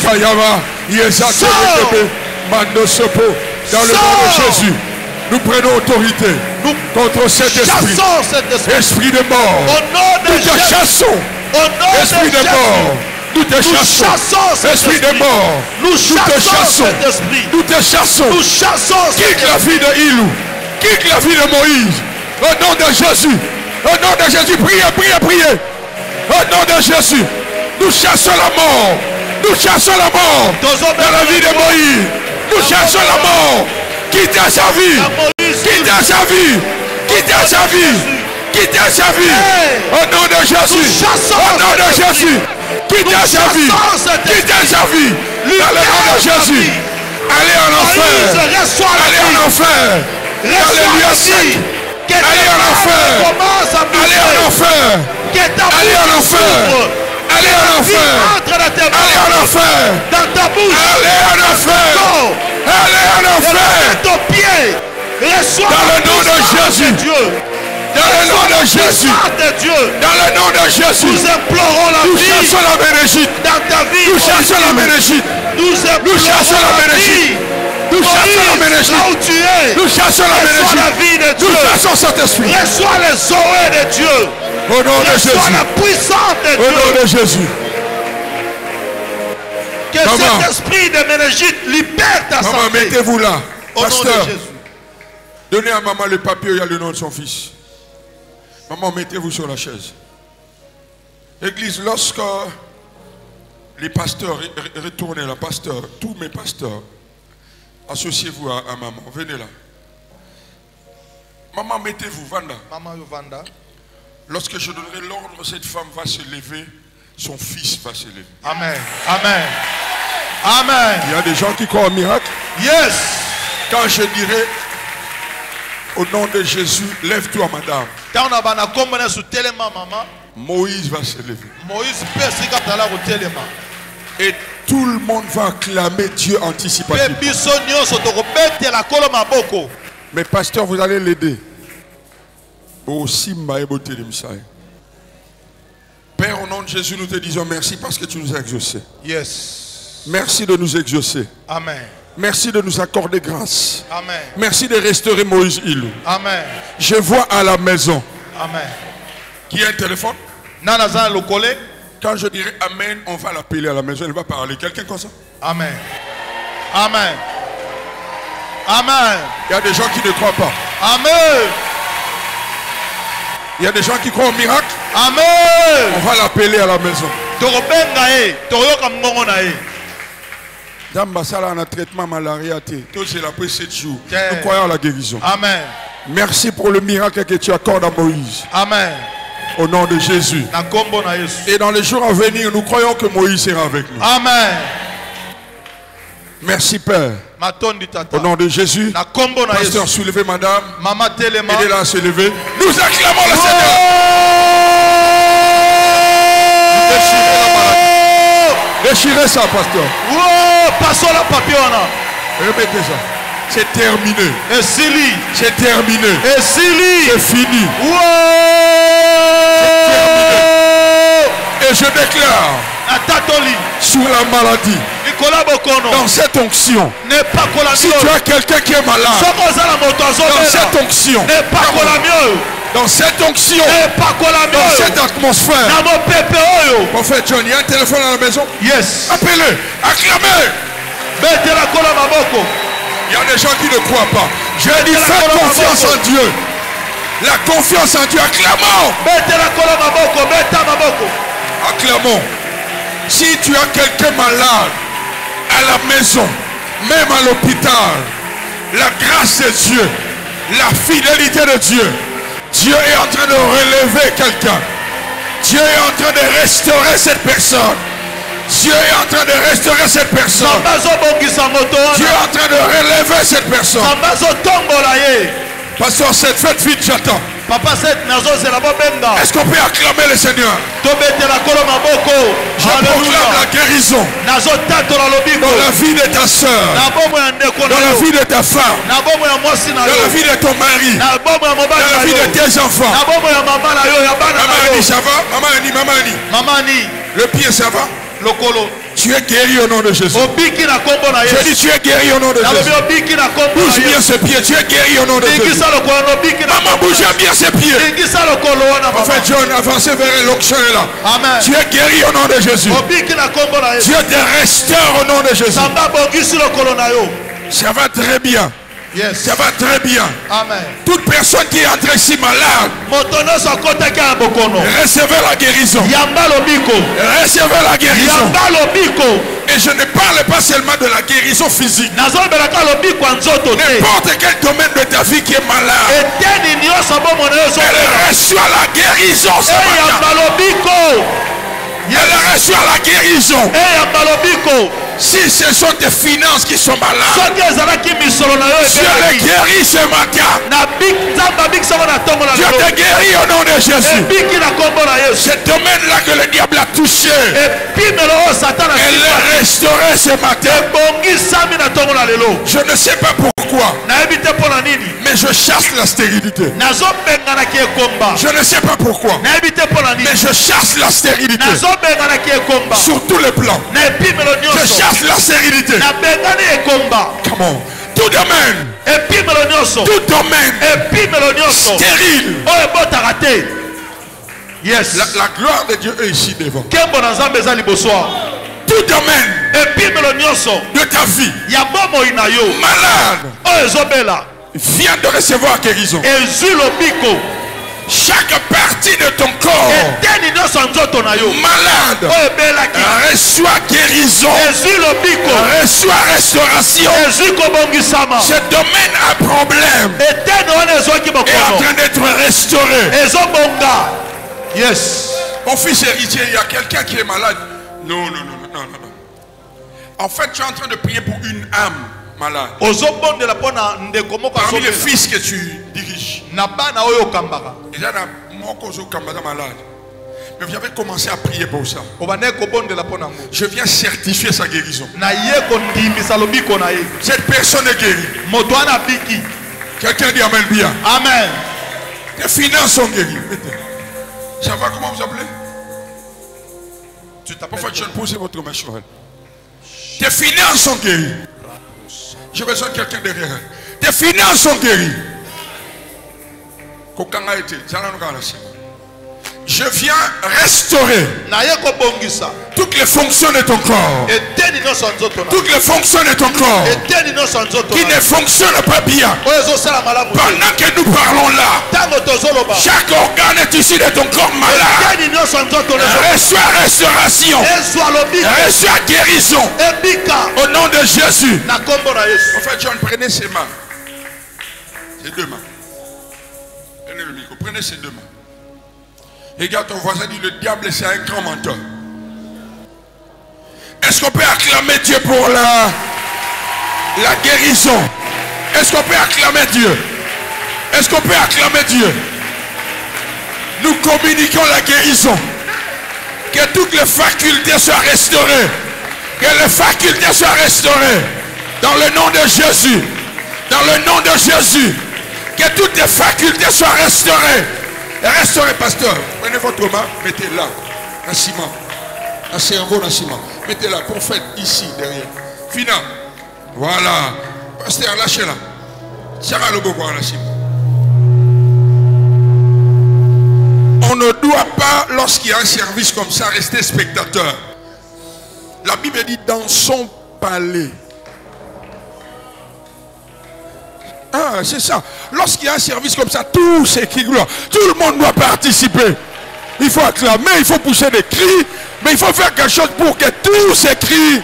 Dans le nom de Jésus. Nous prenons autorité contre cet esprit. Esprit de mort. Nous te chassons. Esprit de mort. Nous te chassons. Esprit de mort. Nous chassons cet esprit. Nous te chassons. Nous chassons. Quitte la vie de Ilou. Quitte la vie de Moïse. Au nom de Jésus. Au nom de Jésus. Priez. Au nom de Jésus. Nous chassons la mort. Nous chassons la mort. Dans la vie de Moïse. Nous chassons la mort. Quitte à sa vie. Quitte à sa vie. Quitte à sa vie. Quitte à sa vie. Au nom de Jésus. Au nom de Jésus. Quitte à sa vie. Quitte à sa vie. Dans le nom de Jésus. Allez en enfer. Allez en enfer. Alléluia. Allez en enfer. Allez en enfer. Allez en enfer. Allez en enfer. Allez en enfer. Dans ta bouche. Allez en enfer. Allez en enfer. Ton pied. Reçois dans le nom de Jésus. Dans le nom de Jésus. Dans le nom de Jésus. Nous implorons la nous vie. Chassons la méningite. Dans ta vie. Nous chassons la méningite. Nous chassons la méningite. Nous chassons la méningite. Là où tu es. Nous chassons la méningite. La vie de Dieu. Nous chassons cet esprit. Reçois les oreilles de Dieu. Au nom de Jésus. Reçois la puissance de Dieu. Au nom de Jésus. Que cet esprit de méningite libère ta santé. Maman, mettez-vous là. Au Pasteur, nom de Jésus. Donnez à maman le papier, il y a le nom de son fils. Maman, mettez-vous sur la chaise. Église, lorsque les pasteurs, retournez là, pasteurs, tous mes pasteurs, associez-vous à maman, venez là. Maman, mettez-vous, Vanda. Maman, Vanda. Lorsque je donnerai l'ordre, cette femme va se lever, son fils va se lever. Amen. Amen. Amen. Il y a des gens qui croient au miracle. Yes. Quand je dirai au nom de Jésus, lève-toi, madame. Moïse va se lever. Et tout le monde va acclamer Dieu anticipativement. Mais pasteur, vous allez l'aider. Père, au nom de Jésus, nous te disons merci parce que tu nous as exaucés. Yes. Merci de nous exaucer. Amen. Merci de nous accorder grâce. Amen. Merci de restaurer Moïse Ilou. Amen. Je vois à la maison. Amen. Qui a un téléphone? Nana le collègue. Quand je dirai Amen, on va l'appeler à la maison, il va parler. Quelqu'un comme ça? Amen. Amen. Amen. Il y a des gens qui ne croient pas. Amen. Il y a des gens qui croient au miracle. Amen. On va l'appeler à la maison. Dans Bassala, on a un traitement malaria. C'est après 7 jours. Nous croyons à la guérison. Amen. Merci pour le miracle que tu accordes à Moïse. Amen. Au nom de Jésus. Et dans les jours à venir, nous croyons que Moïse sera avec nous. Amen. Merci Père. Au nom de Jésus. Pasteur, soulevez madame. Aidez-la à se lever. Nous acclamons le Seigneur. Déchirez la maladie. Déchirez ça, pasteur. Passons la papier. Remettez ça. C'est terminé. Et Sili. C'est terminé. Et Sili. C'est fini. Et je déclare sur la maladie, dans cette onction, si tu as quelqu'un qui est malade, dans cette onction, dans cette onction, dans cette atmosphère, prophète John, il y a un téléphone à la maison. Yes. Appelez, acclamez. Il y a des gens qui ne croient pas. Je dis, faites confiance en Dieu. La confiance en Dieu, acclamons. Acclamons. Si tu as quelqu'un malade à la maison, même à l'hôpital, la grâce de Dieu, la fidélité de Dieu, Dieu est en train de relever quelqu'un. Dieu est en train de restaurer cette personne. Dieu est en train de restaurer cette personne. Dieu est en train de relever cette personne. Pasteur, cette fête vite, j'attends. Est-ce qu'on peut acclamer le Seigneur? Je proclame la guérison dans la vie de ta soeur, dans la vie de ta femme, dans la vie de ton mari, dans la vie de tes enfants. Maman Annie, ça va? Maman Annie, le pied, ça va? Tu es guéri au nom de Jésus. Je dis tu es guéri au nom de Jésus. Bouge bien ce pied. Tu es guéri au nom de Jésus. Maman, bouge bien ses pieds. En fait, John, avancez vers l'onction là. Amen. Tu es guéri au nom de Jésus. Dieu te restaure au nom de Jésus. Ça va très bien. Yes. Ça va très bien. Amen. Toute personne qui est entrée ici malade, recevez la guérison. Recevez la guérison. Et je ne parle pas seulement de la guérison physique. N'importe quel domaine de ta vie qui est malade, elle reçoit la guérison. Elle reçoit la guérison. Si ce sont tes finances qui sont malades, Dieu les guérit ce matin. Dieu te guérit au nom de Jésus. Ce domaine-là que le diable a touché, elle est restaurée ce matin. Je ne sais pas pourquoi, mais je chasse la stérilité. Je ne sais pas pourquoi, mais je chasse la stérilité sur tous les plans. Je chasse la stérilité. Come on. Tout domaine, stérile. Yes. La gloire de Dieu est ici devant. Tout domaine de ta vie, malade, viens de recevoir guérison. Chaque partie de ton corps malade reçoit guérison, reçoit restauration. Ce domaine a problème est en train d'être restauré. Yes. Mon fils héritier, il y a quelqu'un qui est malade. Non. En fait, tu es en train de prier pour une âme malade. Parmi les fils que tu diriges, il y en a malade. Mais vous avez commencé à prier pour ça. Je viens certifier sa guérison. Cette personne est guérie. Quelqu'un dit Amen bien. Amen. Les finances sont guéries. Ça va, comment vous appelez? Parfois, je ne pose votre main sur elle. Tes finances sont guéries. J'ai besoin de quelqu'un derrière. Tes Je viens restaurer toutes les fonctions de ton corps. Toutes les fonctions de ton corps qui ne fonctionnent pas bien. Pendant que nous parlons là, chaque organe est issu de ton corps malade. Reçois restauration. Reçois guérison. Au nom de Jésus. En fait, John, prenez ses mains. Ces deux mains. Prenez le micro. Prenez ces deux mains. Regarde ton voisin, dit le diable c'est un grand menteur. Est-ce qu'on peut acclamer Dieu pour la guérison? Est-ce qu'on peut acclamer Dieu? Est-ce qu'on peut acclamer Dieu? Nous communiquons la guérison. Que toutes les facultés soient restaurées. Que les facultés soient restaurées. Dans le nom de Jésus. Dans le nom de Jésus. Que toutes les facultés soient restaurées. Restaurez, pasteur. Prenez votre main, mettez-la. Un ciment. Un cerveau, un ciment. Mettez-la, prophète, ici, derrière. Fina. Voilà. Pasteur, lâchez-la. Sarah le beau, lâchez-la. On ne doit pas, lorsqu'il y a un service comme ça, rester spectateur. La Bible dit dans son palais. Ah, c'est ça. Lorsqu'il y a un service comme ça, tout c'est qui gloire. Tout le monde doit participer. Il faut acclamer, il faut pousser des cris, mais il faut faire quelque chose pour que tout s'écrit.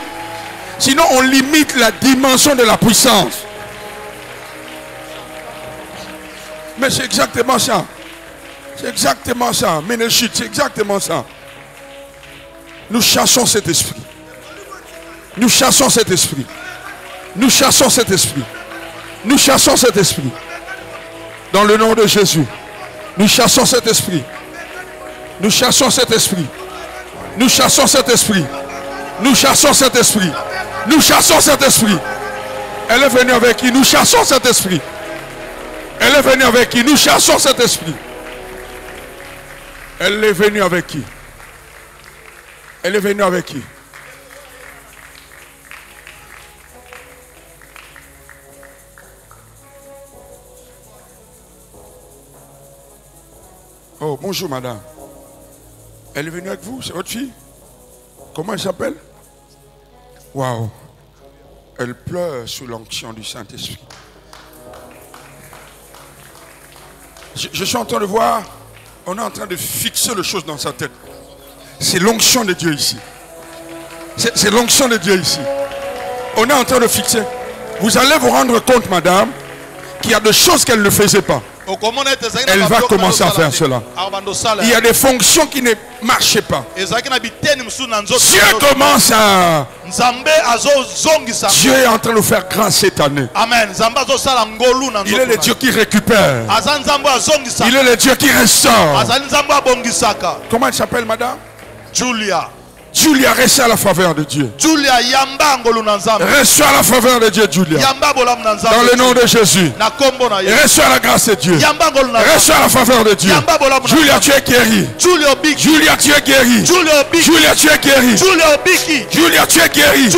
Sinon, on limite la dimension de la puissance. Mais c'est exactement ça. C'est exactement ça. Ménéchite, c'est exactement ça. Nous chassons cet esprit. Nous chassons cet esprit. Nous chassons cet esprit. Nous chassons cet esprit. Dans le nom de Jésus. Nous chassons cet esprit. Nous chassons cet esprit. Nous chassons cet esprit. Nous chassons cet esprit. Nous chassons cet esprit. Elle est venue avec qui? Nous chassons cet esprit. Elle est venue avec qui? Nous chassons cet esprit. Elle est venue avec qui? Elle est venue avec qui? Oh, bonjour madame. Elle est venue avec vous? C'est votre fille? Comment elle s'appelle? Waouh. Elle pleure sous l'onction du Saint-Esprit. Je suis en train de voir, on est en train de fixer les choses dans sa tête. C'est l'onction de Dieu ici. C'est l'onction de Dieu ici. On est en train de fixer. Vous allez vous rendre compte, madame, qu'il y a des choses qu'elle ne faisait pas. Elle va commencer à faire cela. Il y a des fonctions qui ne marchaient pas. Dieu commence à... Dieu est en train de faire grâce cette année. Amen. Il est le Dieu qui récupère. Il est le Dieu qui restaure. Comment elle s'appelle, madame? Julia. Julia, reçoit la faveur de Dieu. Julia, yamba reçoit la faveur de Dieu, Julia. Dans le nom de Jésus. Reçois la grâce de Dieu. Reçois la faveur de Dieu. Julia, tu es guérie. Julia, tu es guérie. Julia, tu es guérie. Julia, tu es guérie.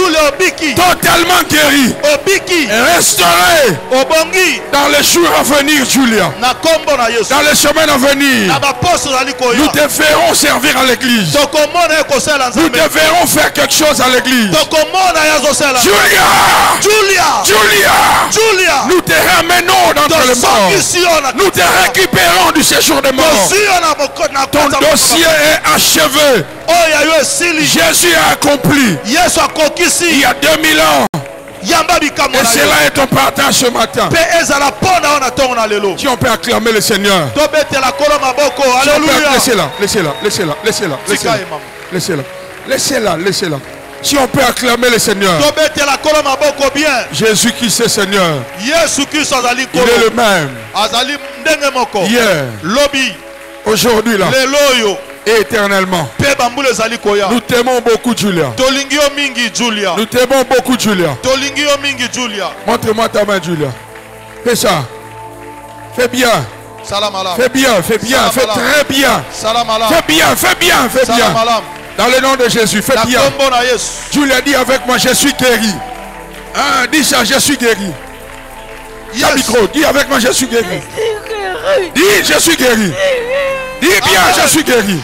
Totalement guérie. Restaurée. Dans les jours à venir, Julia. Dans les semaines à venir. Nous te ferons servir à l'église. Nous devrons faire quelque chose à l'église. Julia, nous te ramenons dans le mort. Nous te récupérons du séjour de mort. Ton dossier est achevé. Jésus a accompli. Il y a 2000 ans. Et cela est ton partage ce matin. Si on peut acclamer le Seigneur. Laissez-la. Si on peut acclamer le Seigneur. Jésus qui est Seigneur. Il est le même. Hier, aujourd'hui là. Et éternellement. Nous t'aimons beaucoup, Julia. Nous t'aimons beaucoup, Julia. Montre-moi ta main, Julia. Fais ça. Fais bien. Fais bien, fais très bien. Fais bien. Dans le nom de Jésus, fais bien. Julia dit avec moi, je suis guéri. Ah, dis ça, je suis guéri. Yes. Micro, dis avec moi, je suis guéri. Dis, je suis guéri. Dis bien, je suis guéri.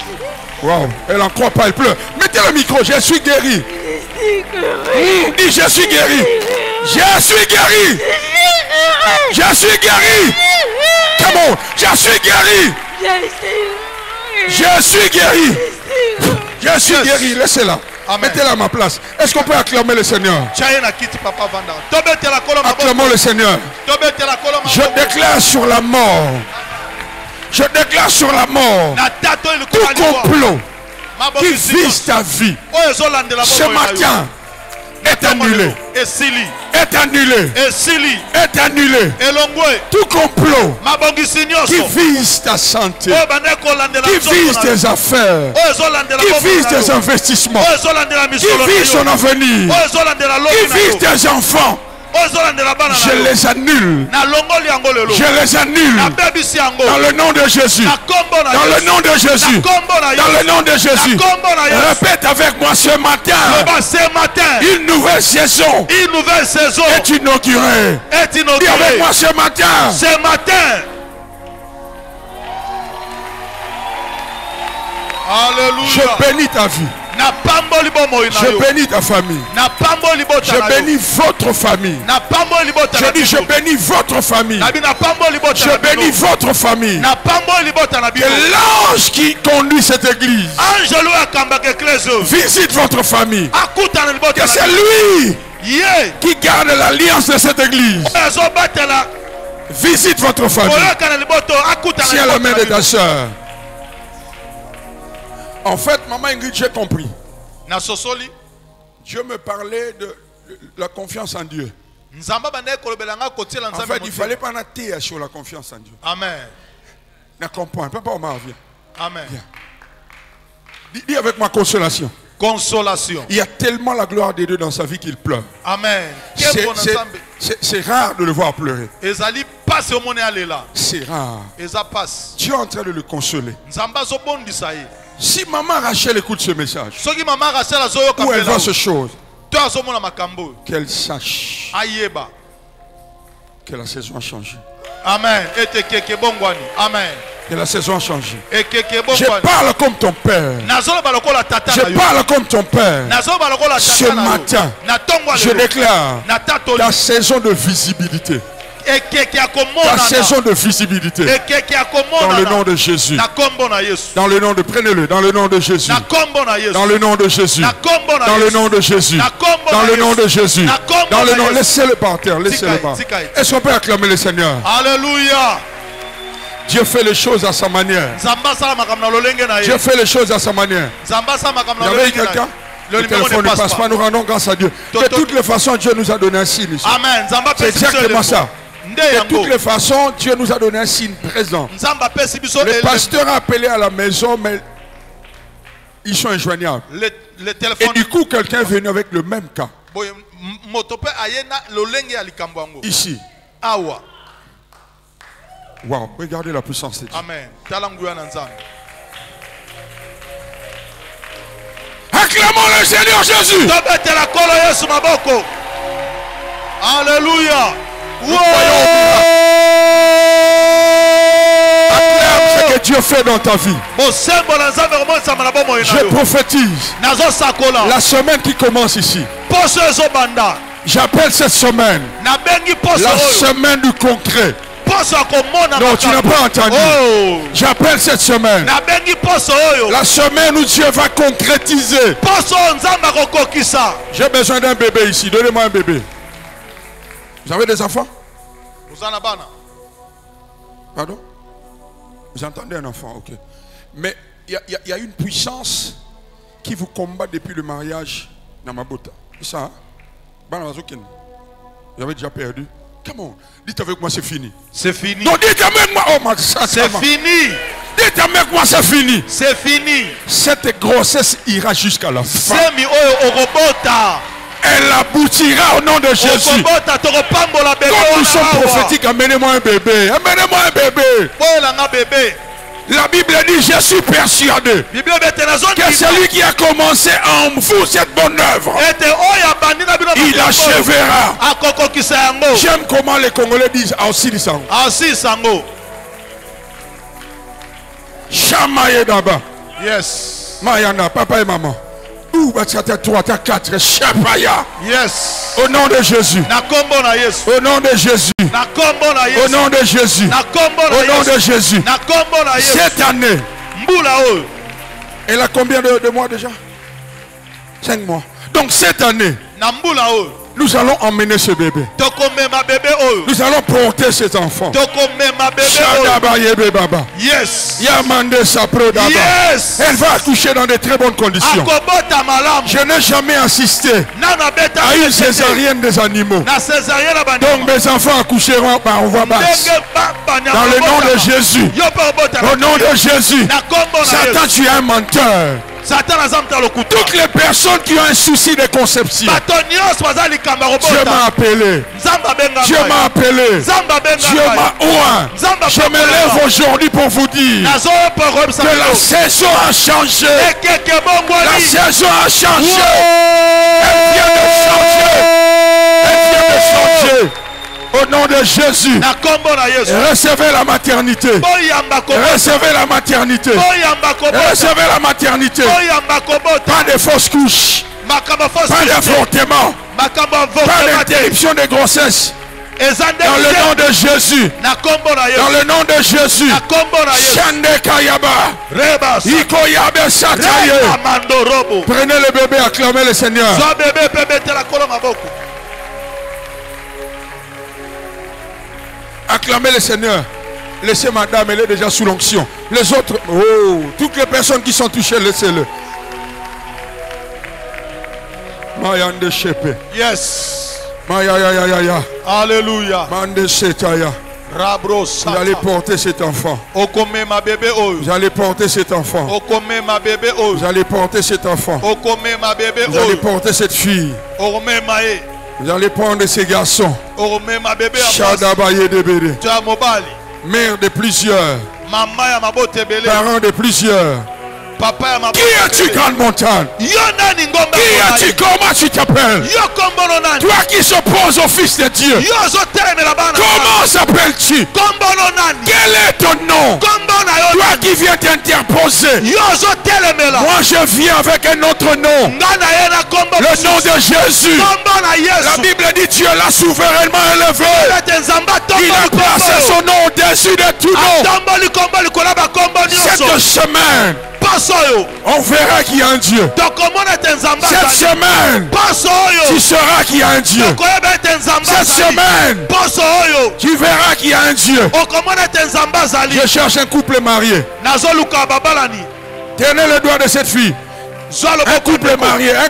Wow, elle n'en croit pas, elle pleure. Mettez le micro, je suis guéri. Dis, je suis guéri. Je suis guéri. Je suis guéri. Come on, je suis guéri. Je suis guéri. Je suis guéri. Laissez-la. Mettez-la à ma place. Est-ce qu'on peut acclamer le Seigneur? Acclamons le Seigneur. Je déclare sur la mort. Je déclare sur la mort tout complot qui vise ta vie ce matin est annulé. Est annulé. Est annulé. Tout complot qui vise ta santé, qui vise tes affaires, qui vise tes investissements, qui vise ton avenir, qui vise tes enfants, je les annule. Je les annule. Dans le nom de Jésus. Dans le nom de Jésus. Dans le nom de Jésus. Répète avec moi ce matin. Une nouvelle saison est inaugurée. Dis avec moi ce matin. Ce matin. Alléluia. Je bénis ta vie. Je bénis ta famille. Je bénis votre famille. Je dis je bénis votre famille. Je bénis votre famille. Que l'ange qui conduit cette église visite votre famille. Que c'est lui qui garde l'alliance de cette église. Visite votre famille. Tiens la main de ta soeur. En fait, maman Ingrid, j'ai compris. Dieu me parlait de la confiance en Dieu. En fait, il ne fallait pas nater sur la confiance en Dieu. Amen. Ne comprends pas, papa, viens. Amen. Dis avec ma consolation. Consolation. Il y a tellement la gloire de Dieu dans sa vie qu'il pleure. Amen. C'est rare de le voir pleurer. C'est rare. Dieu est en train de le consoler. Si maman Rachel écoute ce message, où elle voit ces choses, qu'elle sache que la saison a changé. Amen. Amen. Que la saison a changé. Je parle comme ton père. Je parle comme ton père. Ce matin, je déclare ta saison de visibilité. Ta saison de visibilité. Dans le nom de Jésus. Dans le nom de, prenez-le, dans le nom de Jésus. Dans le nom de Jésus. Dans le nom de Jésus. Dans le nom de Jésus. Dans le nom, laissez-le par terre, laissez-le par terre. Est-ce qu'on peut acclamer le Seigneur? Alléluia. Dieu fait les choses à sa manière. Dieu fait les choses à sa manière. Vous avez quelqu'un? Le téléphone ne passe pas, nous rendons grâce à Dieu. De toutes les façons, Dieu nous a donné un signe ici. Amen. C'est exactement ça. De toutes les façons, Dieu nous a donné un signe présent. Le pasteur a appelé à la maison, mais ils sont injoignables. Et du coup, quelqu'un est venu avec le même cas. Ici. Wow, regardez la puissance de Dieu. Amen. Acclamons le Seigneur Jésus. Alléluia. Acclame ce que Dieu fait dans ta vie. Je prophétise la semaine qui commence ici. J'appelle cette semaine la semaine du concret. Non, tu n'as pas entendu. J'appelle cette semaine la semaine où Dieu va concrétiser. J'ai besoin d'un bébé ici. Donnez-moi un bébé. Vous avez des enfants? Pardon? Vous entendez un enfant, ok. Mais il y a une puissance qui vous combat depuis le mariage dans ma botte. C'est ça, hein? Vous avez déjà perdu. Comment? Dites avec moi, c'est fini. C'est fini. Non, dites avec moi, oh ma soeur. C'est fini. Dites avec moi, c'est fini. C'est fini. Cette grossesse ira jusqu'à la fin. Elle aboutira au nom de Jésus. Comme nous sommes prophétiques, amenez-moi un bébé. Amenez-moi un bébé. La Bible dit, je suis persuadé que celui qui a commencé en vous cette bonne œuvre, il achèvera. J'aime comment les Congolais disent aussi sango. Chamaye d'abord. Yes. Mayana, papa et maman. Où va tu 3, 4, Chapaya. Yes. Au nom de Jésus. Na kombo na Yesu. Au nom de Jésus. Na kombo na Yesu. Au nom de Jésus. Na kombo na Au nom Yesu. de Jésus. Na kombo na Yesu. Cette année. Mbula oyo. Elle a combien de mois déjà? 5 mois. Donc cette année, Na mbula oyo. nous allons emmener ce bébé. Tokomema bébé oyo. Nous allons porter cet enfant. Tokomema bébé oyo. Shadaba yebe baba. Yes. Yamande sapro daba. Yes. Elle va accoucher dans de très bonnes conditions. Akobota malamu. Je n'ai jamais assisté Nana beta. à une césarienne des animaux. Na césarienne bandi. Donc mes enfants accoucheront par voie basse. Dans le nom de Jésus. Yo pa obota. Au nom de Jésus. Na kombo na Satan, Yesu. tu es un menteur. Satan azamta lokuta. Toutes les personnes qui ont un souci de conception, Batonios bazali kamba Dieu robota. m'a appelé. Zamba benga. Dieu m'a appelé. Zamba benga. Dieu m'a oint. Je me lève aujourd'hui pour vous dire Nazo pour que la saison a changé. Ekeke La bongwali. saison a changé. Elle vient de changer. Elle vient de changer. Au nom de Jésus. Na kombo na Yesu. Recevez la maternité. Boyamba kobota. Recevez la maternité. Boyamba kobota. Recevez la maternité. Boyamba kobota. Pas de fausses couches. Makamba fausse. Pas d'avortement. Makamba Pas avortement. d'interruption de grossesse. Ezande. Dans le nom de Jésus. Na kombo na Yesu. Dans le nom de Jésus. Na kombo na Yesu. Shande Kayaba. Reba. Ikoyabe Sataye. Reba mando robo. Prenez le bébé, acclamez le Seigneur. Zo bébé bébé te la kolo maboko. Acclamez le Seigneur. Laissez madame, elle est déjà sous l'onction. Les autres, oh, toutes les personnes qui sont touchées, laissez-le. Mayande Shepe. Yes. Maya ya ya ya ya. Alléluia. Mande Setaya. Rabro Vous sata. allez porter cet enfant. Okome ma bébé oyo. Vous allez porter cet enfant. Okome ma bébé oyo. Vous allez porter cet enfant. Okome ma bébé Vous allez oyo. porter cette fille. Okome maé. Vous allez prendre ces garçons. Okome ma bébé abasi. Shadabaye Debede. Tu as mobali. Mère de plusieurs. Mama ya mabote belé. Parents de plusieurs. Papa ya mabote. Qui es-tu, grande montagne? Yo nani ngomba. Qui es-tu? Comment tu t'appelles? Yo kombono nani. Toi qui s'opposes au Fils de Dieu. Yo zo telemela bana. Comment s'appelles-tu? Kombono nani. Quel est ton nom? Kombono yo. Toi qui viens t'interposer. Yo zo telemela. Moi je viens avec un autre nom. Ngana yena kombo. Le nom de Jésus. Kombono Yesu. La Bible dit Dieu l'a souverainement élevé. Il a placé son nom au-dessus de tout nom. Cette semaine, on verra qu'il y a un Dieu. Cette semaine, tu sauras qu'il y a un Dieu. Cette semaine, tu verras qu'il y a un Dieu. Je cherche un couple marié. Tenez le doigt de cette fille. Un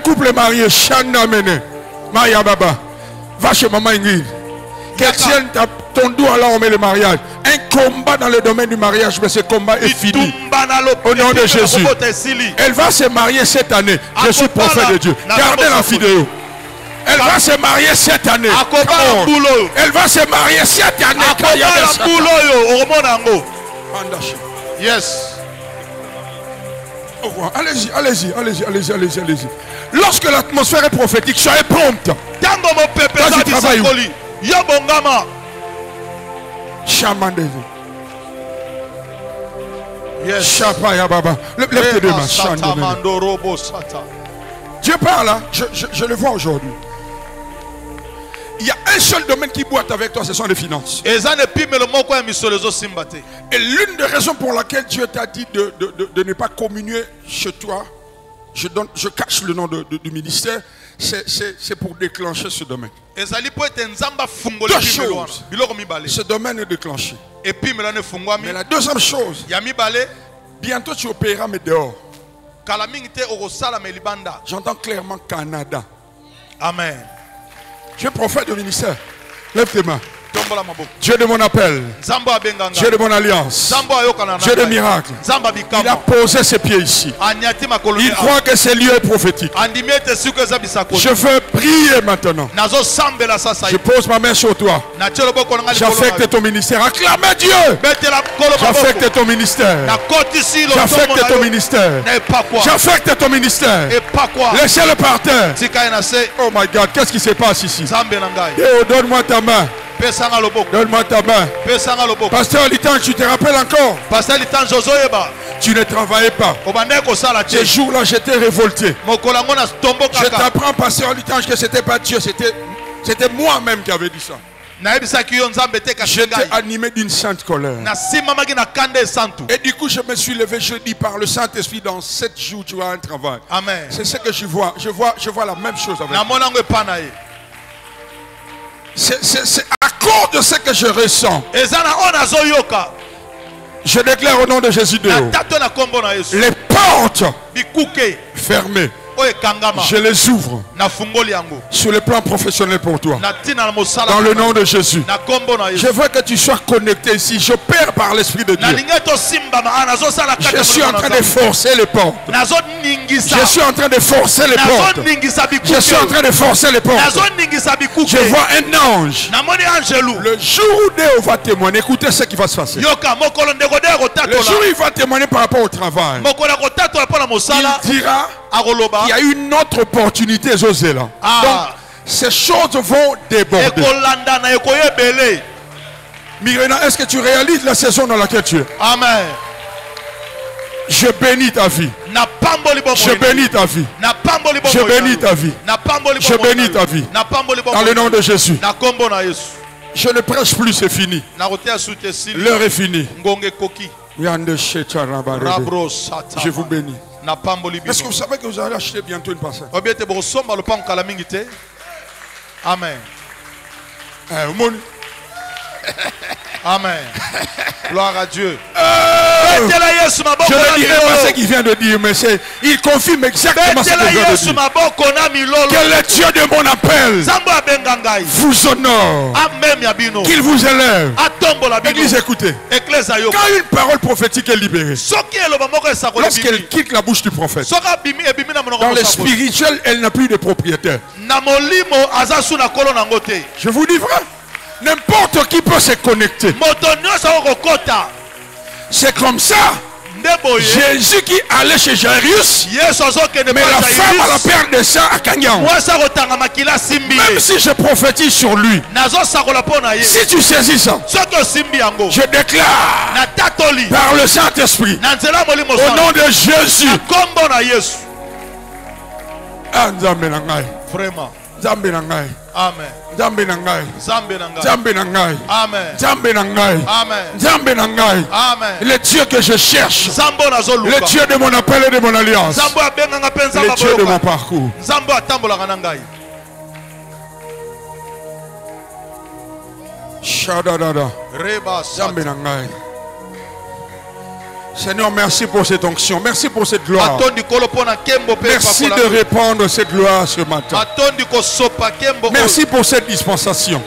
couple marié, Shana Mene, Maya Baba. Va chez maman Ingrid. Qu'elle tienne ton doigt là, on met le mariage. Un combat dans le domaine du mariage, mais ce combat est fini. Au nom de Jésus. Elle va se marier cette année. Je suis prophète de Dieu. Gardez la vidéo. Elle va se marier cette année. Elle va se marier cette année. Yes. Allez-y, allez-y, allez-y, allez-y, allez-y, allez-y. Lorsque l'atmosphère est prophétique, soyez prompte. Chamandez. Yes. Chapaya Baba. Lève tes deux mains. Dieu parle là, je le vois aujourd'hui. Il y a un seul domaine qui boite avec toi, ce sont les finances. Et l'une des raisons pour laquelle Dieu t'a dit de ne pas communier chez toi, je cache le nom du ministère, c'est pour déclencher ce domaine. Deux choses. Ce domaine est déclenché. Mais la deuxième chose, bientôt tu opéreras mais dehors. J'entends clairement Canada. Amen. Tu es prophète du ministère. Lève tes mains. Dieu de mon appel, Dieu de mon alliance, Dieu de miracles, il a posé ses pieds ici. Il croit que ce lieu est prophétique. Je veux prier maintenant. Je pose ma main sur toi. J'affecte ton ministère. Acclamez Dieu. J'affecte ton ministère. J'affecte ton ministère. J'affecte ton ministère. Laissez-le par terre. Oh my God, qu'est-ce qui se passe ici? Oh, donne-moi ta main. Donne-moi ta main. Pasteur Litan, tu te rappelles encore? Tu ne travaillais pas. Ce jour-là, j'étais révolté. Je t'apprends, pasteur Lutange, que c'était pas Dieu, c'était moi-même qui avais dit ça. J'étais animé d'une sainte colère. Et du coup, je me suis levé jeudi par le Saint-Esprit. Dans 7 jours, tu as un travail. Amen. C'est ce que je vois. Je vois la même chose avec toi. C'est à cause de ce que je ressens. Je déclare au nom de Jésus de haut, les portes fermées, je les ouvre sur le plan professionnel pour toi. Dans le nom de Jésus. Je veux que tu sois connecté ici. Je pars par l'Esprit de Dieu. Je suis en train de forcer les portes. Je suis en train de forcer les portes. Je suis en train de forcer les portes. Je vois un ange. Le jour où Déo va témoigner, écoutez ce qui va se passer. Le jour où il va témoigner par rapport au travail, il dira il y a une autre opportunité, José, là. Donc, ces choses vont déborder. Mirena, est-ce que tu réalises la saison dans laquelle tu es? Amen. Je bénis ta vie. Je bénis ta vie. Je bénis ta vie. Je bénis ta vie. Dans le nom de Jésus. Je ne prêche plus, c'est fini. L'heure est finie. Je vous bénis. Est-ce que vous savez que vous allez acheter bientôt une parcelle? Amen. Amen. Gloire à Dieu. Je ne dirai pas ce qu'il vient de dire, mais il confirme exactement ce que je viens de dire. Que le Dieu de mon appel vous honore. Qu'il vous élève. Église, écoutez. Quand une parole prophétique est libérée, lorsqu'elle quitte la bouche du prophète, dans le spirituel, elle n'a plus de propriétaire. Je vous dis vrai. N'importe qui peut se connecter. C'est comme ça. Jésus qui allait chez Jairus, mais la femme à la perte de sang à Kanyan. Même si je prophétise sur lui, si tu saisis ça, je déclare par le Saint-Esprit, au nom de Jésus, vraiment. Amen. Amen. Le Dieu que je cherche, le Dieu de mon appel et de mon alliance, le Dieu de mon parcours. Seigneur, merci pour cette onction. Merci pour cette gloire. Merci de répandre cette gloire ce matin. Merci pour cette dispensation.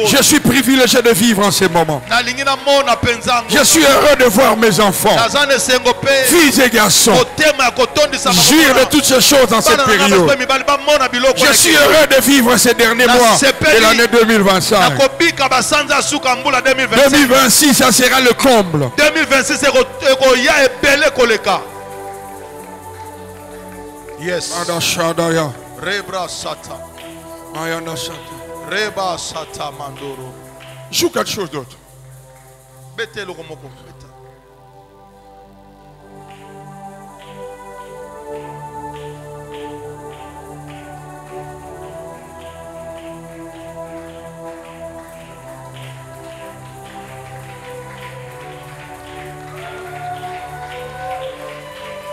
Je suis privilégié de vivre en ces moments. Je suis heureux de voir mes enfants, filles et garçons, jouir de toutes ces choses dans cette période. Je suis heureux de vivre ces derniers mois de l'année 2025. 2026, ça sera le comble. 2026, yes. Rebra Sata. Reba Sata Mandoro. Joue quelque chose d'autre.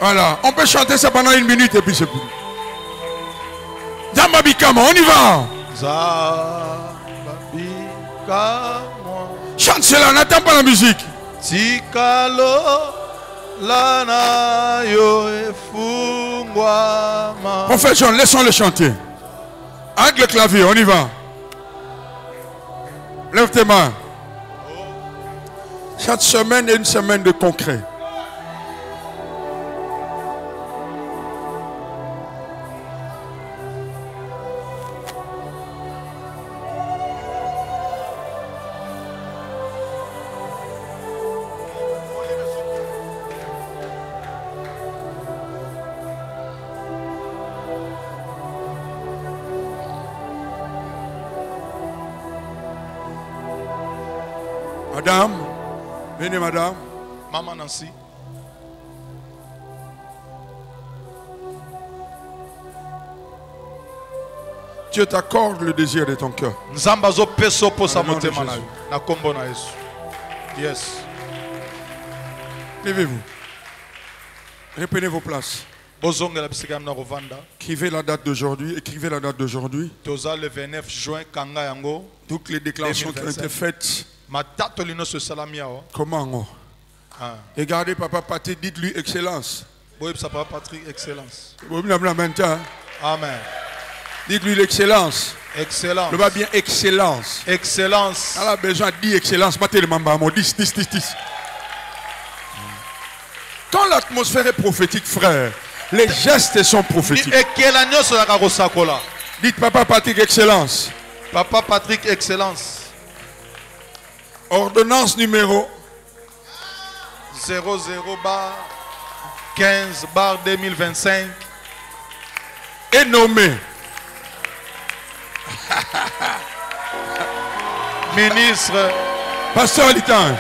Voilà, on peut chanter ça pendant 1 minute et puis c'est tout. Zambabikama, on y va. Chante cela, n'attends pas la musique. Tikalo lana yo efungwama. Prophète John, laissons-le chanter. Avec le clavier, on y va. Lève tes mains. Chaque semaine est une semaine de concret. Madame, venez madame. Maman Nancy. Dieu t'accorde le désir de ton cœur. Nzambe azopesa posa Au nom de motema na yo. Jésus. Na kombo na Yesu. Yes. Levez-vous. Reprenez vos places. Bozongela bisika na kovanda. Écrivez la date d'aujourd'hui. Écrivez la date d'aujourd'hui. Toza le 29 juin kanga yango. Toutes les déclarations qui ont été faites. Matato lino se salami awa. Comment? Ah. Regardez Papa Patrick, dites-lui excellence. Boyebisa Papa Patrick, excellence. Amen. Dites-lui l'excellence. Excellence. Le va bien excellence. Excellence. Elle a besoin de dire excellence. 10. Quand l'atmosphère est prophétique, frère, les gestes sont prophétiques. Dites Papa Patrick, excellence. Papa Patrick, excellence. Ordonnance numéro 00/15/2025 est nommé ministre. Pasteur Litange,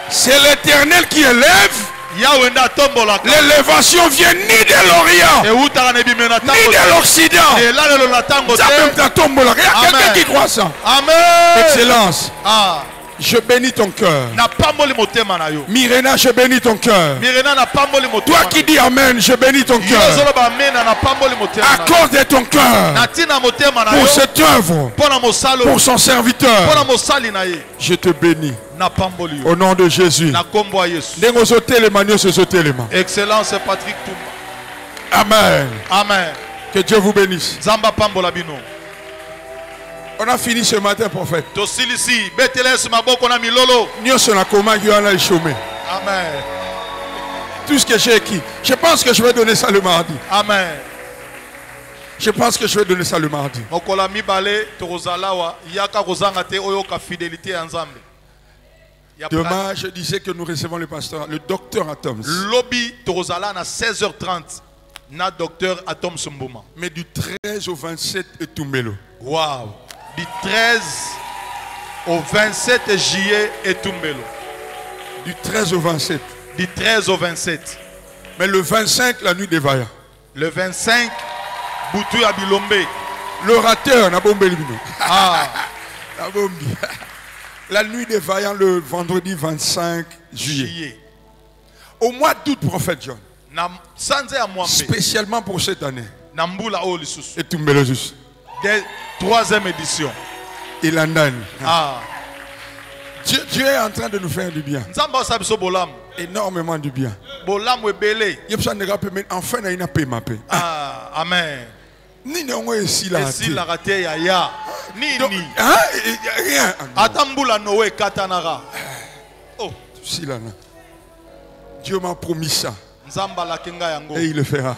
c'est l'Éternel qui élève. L'élévation vient ni de l'Orient, ni de l'Occident. Il y a quelqu'un qui croit ça. Amen. Excellence. Ah. Je bénis ton cœur. Mirena, je bénis ton cœur. Toi qui dis Amen, je bénis ton cœur. Accorde ton cœur pour cette œuvre, pour son serviteur. Je te bénis au nom de Jésus. Excellence Patrick Touma. Amen. Amen. Que Dieu vous bénisse. Zamba pambola bino. On a fini ce matin, prophète. Amen. Tout ce que j'ai écrit, je pense que je vais donner ça le mardi. Amen. Je pense que je vais donner ça le mardi. Demain, je disais que nous recevons le pasteur, le docteur Atoms. Lobby Torozala à 16h30. Na docteur Atom Sumbuma. Mais du 13 au 27 et Tumbelo. Wow. Du 13 au 27 juillet et Tumbelo. Du 13 au 27. Du 13 au 27. Mais le 25, la nuit des vaillants. Le 25, Boutou Abilombe. L'orateur, Nabombe Libino. Ah. La nuit des vaillants, le vendredi 25 juillet. Au mois d'août, prophète John. Spécialement pour cette année. Et Tumbelo juste. Troisième édition. Il en donne. Ah. Dieu est en train de nous faire du bien. Énormément du bien. Enfin, il n'a pas ma paix. Ah, amen. Ni ne ici là. Ici la raté ya. Ni. Rien. Atambula noé katanara. Oh, si là. Dieu m'a promis ça. Et il le fera.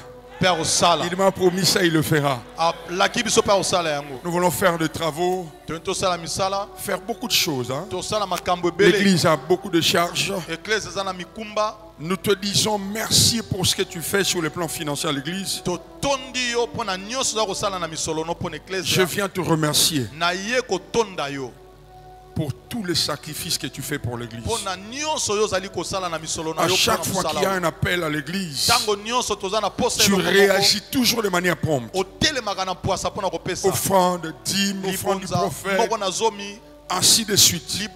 Il m'a promis ça, il le fera. Nous voulons faire des travaux, faire beaucoup de choses. Hein? L'église a beaucoup de charges. Nous te disons merci pour ce que tu fais sur le plan financier à l'église. Je viens te remercier pour tous les sacrifices que tu fais pour l'église. À chaque fois qu'il y a un appel à l'église, tu réagis toujours de manière prompte. Offrande, dîme, offrande du prophète, ainsi de suite.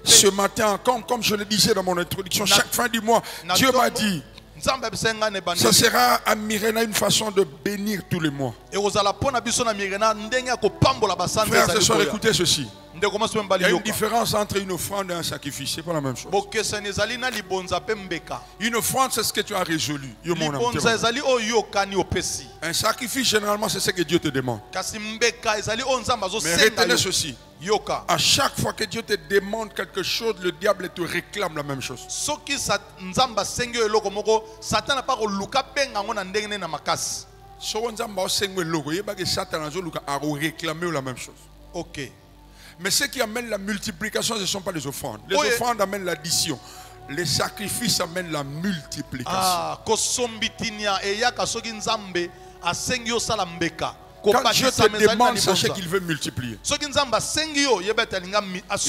Ce matin, comme je le disais dans mon introduction, chaque fin du mois, Dieu m'a dit, ça sera à Mirena une façon de bénir tous les mois. Frères et sœurs, écoutez ceci. Il y a une différence entre une offrande et un sacrifice. C'est pas la même chose. Une offrande, c'est ce que tu as résolu. Un sacrifice, généralement, c'est ce que Dieu te demande. Mais retenez ceci. À chaque fois que Dieu te demande quelque chose, le diable te réclame la même chose. Ok. Mais ce qui amène la multiplication, ce ne sont pas les offrandes. Les offrandes amènent l'addition. Les sacrifices amènent la multiplication. Quand Dieu te demande, sachez qu'il veut multiplier. Il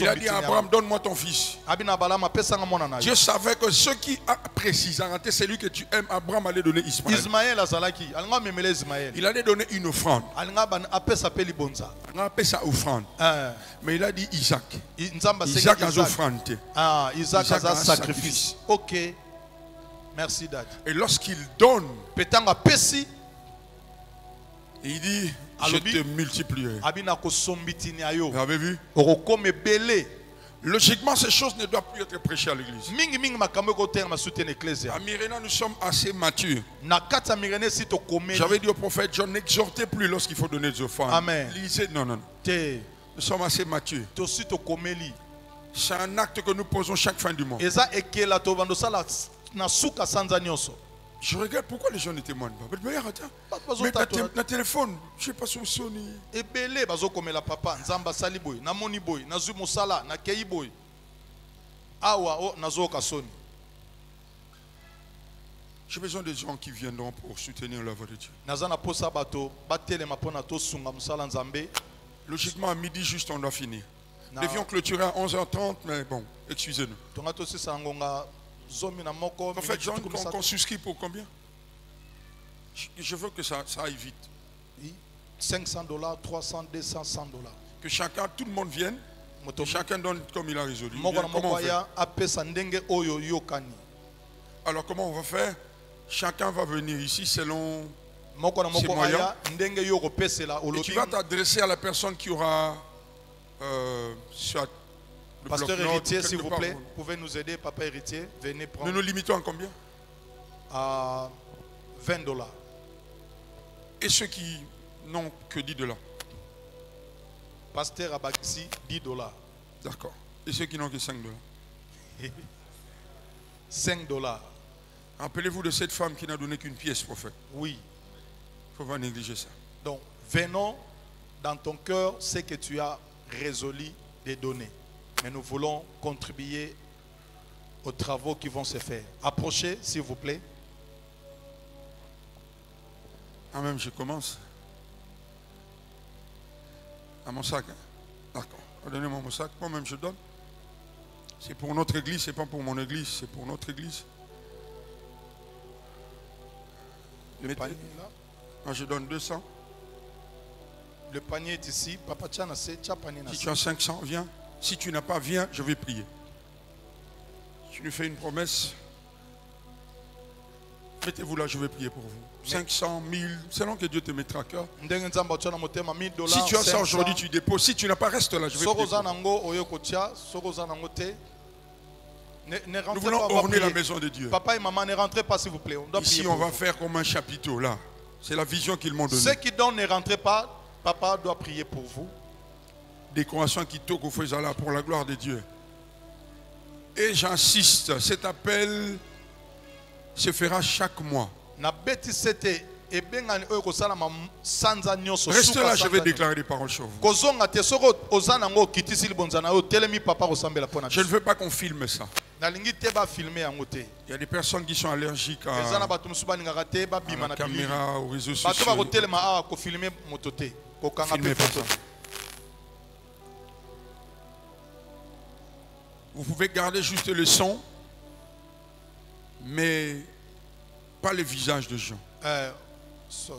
a dit à Abraham, donne-moi ton fils. Dieu savait que ce qui a précisément, c'est lui que tu aimes, Abraham allait donner Ismaël. Il allait donner une offrande. Il a appelé ça offrande. Mais il a dit Isaac. Isaac a offrande. Isaac a sacrifice. Ok. Merci, Dad. Et lorsqu'il donne, il dit, je te multiplierai. Vous avez vu? Logiquement, ces choses ne doivent plus être prêchées à l'église. À Myrina, nous sommes assez matures. J'avais dit au prophète John, n'exhortez plus lorsqu'il faut donner des offrandes. Amen. Lisez, non. Nous sommes assez matures. C'est un acte que nous posons chaque fin du mois. Je regarde pourquoi les gens ne témoignent pas. Mais dans téléphone, je ne sais pas si on j'ai besoin de gens qui viendront pour soutenir l'œuvre de Dieu. Logiquement, à midi juste, on doit finir. Nous devions clôturer à 11h30, mais bon, excusez-nous. En fait, John, qu'on souscrit pour combien? Je veux que ça aille vite. $500, $300, $200, $100. Que chacun, tout le monde vienne. Que chacun donne comme il a résolu. Comment on fait? Alors comment on va faire? Chacun va venir ici selon ses moyens. Et tu vas t'adresser à la personne qui aura soit le pasteur héritier, s'il vous plaît, pouvez nous aider, papa héritier, venez prendre. Nous nous limitons à combien? À $20. Et ceux qui n'ont que $10? Pasteur Abaxi, $10. D'accord. Et ceux qui n'ont que $5? $5. Rappelez-vous de cette femme qui n'a donné qu'une pièce, prophète. Oui. Il ne faut pas négliger ça. Donc, venons dans ton cœur ce que tu as résolu de donner. Mais nous voulons contribuer aux travaux qui vont se faire. Approchez, s'il vous plaît. Ah, même je commence. À mon sac. Hein? D'accord. Donnez-moi mon sac. Moi-même je donne. C'est pour notre église, c'est pas pour mon église, c'est pour notre église. Le panier là. Moi je donne 200. Le panier est ici. Papa Tchana, c'est panier. Si tu as 500, viens. Si tu n'as pas, viens, je vais prier. Tu nous fais une promesse. Mettez-vous là, je vais prier pour vous. 500, 1000, selon que Dieu te mettra à cœur. Si tu as ça aujourd'hui, tu déposes. Si tu n'as pas, reste là, je vais prier pour vous. Nous voulons orner la maison de Dieu. Papa et maman, ne rentrez pas, s'il vous plaît. Ici, on va faire comme un chapiteau là. C'est la vision qu'ils m'ont donnée. Ceux qui donnent, ne rentrez pas. Papa doit prier pour vous. Décoration qui toque au Faisala pour la gloire de Dieu. Et j'insiste, cet appel se fera chaque mois. Restez là, je vais déclarer des paroles sur vous. Je ne veux pas qu'on filme ça. Il y a des personnes qui sont allergiques à la caméra, aux réseaux sociaux. Filmez pas ça. Vous pouvez garder juste le son, mais pas le visage de gens.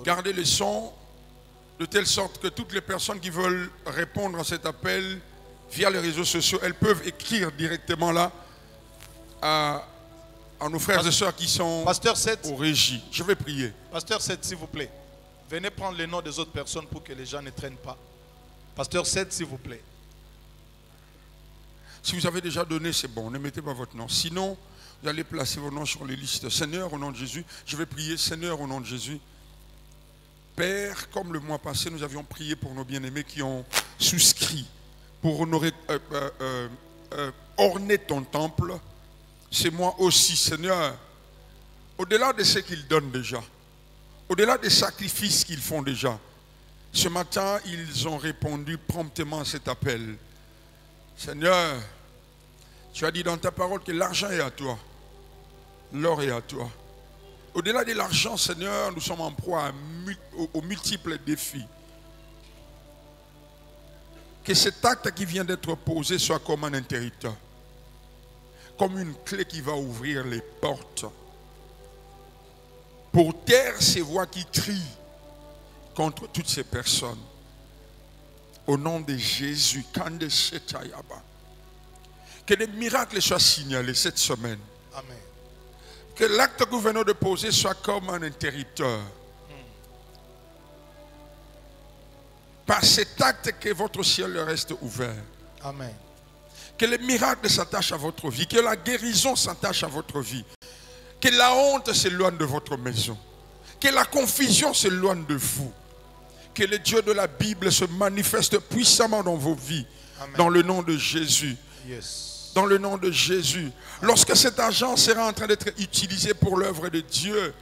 Gardez le son de telle sorte que toutes les personnes qui veulent répondre à cet appel via les réseaux sociaux, elles peuvent écrire directement là à nos frères et sœurs qui sont au régie. Je vais prier. Pasteur 7, s'il vous plaît. Venez prendre les noms des autres personnes pour que les gens ne traînent pas. Pasteur 7, s'il vous plaît. Si vous avez déjà donné, c'est bon, ne mettez pas votre nom. Sinon, vous allez placer vos noms sur les listes. Seigneur, au nom de Jésus, je vais prier. Seigneur, au nom de Jésus. Père, comme le mois passé, nous avions prié pour nos bien-aimés qui ont souscrit pour honorer, orner ton temple. C'est moi aussi, Seigneur. Au-delà de ce qu'ils donnent déjà, au-delà des sacrifices qu'ils font déjà, ce matin, ils ont répondu promptement à cet appel. Seigneur, tu as dit dans ta parole que l'argent est à toi, l'or est à toi. Au-delà de l'argent, Seigneur, nous sommes en proie aux multiples défis. Que cet acte qui vient d'être posé soit comme un interrupteur. Comme une clé qui va ouvrir les portes. Pour taire ces voix qui crient contre toutes ces personnes. Au nom de Jésus, que des miracles soient signalés cette semaine. Amen. Que l'acte que vous venez de poser soit comme un interrupteur. Par cet acte, que votre ciel reste ouvert. Amen. Que les miracles s'attachent à votre vie. Que la guérison s'attache à votre vie. Que la honte s'éloigne de votre maison. Que la confusion s'éloigne de vous. Que le Dieu de la Bible se manifeste puissamment dans vos vies. Amen. Dans le nom de Jésus. Yes. Dans le nom de Jésus. Lorsque cet argent sera en train d'être utilisé pour l'œuvre de Dieu,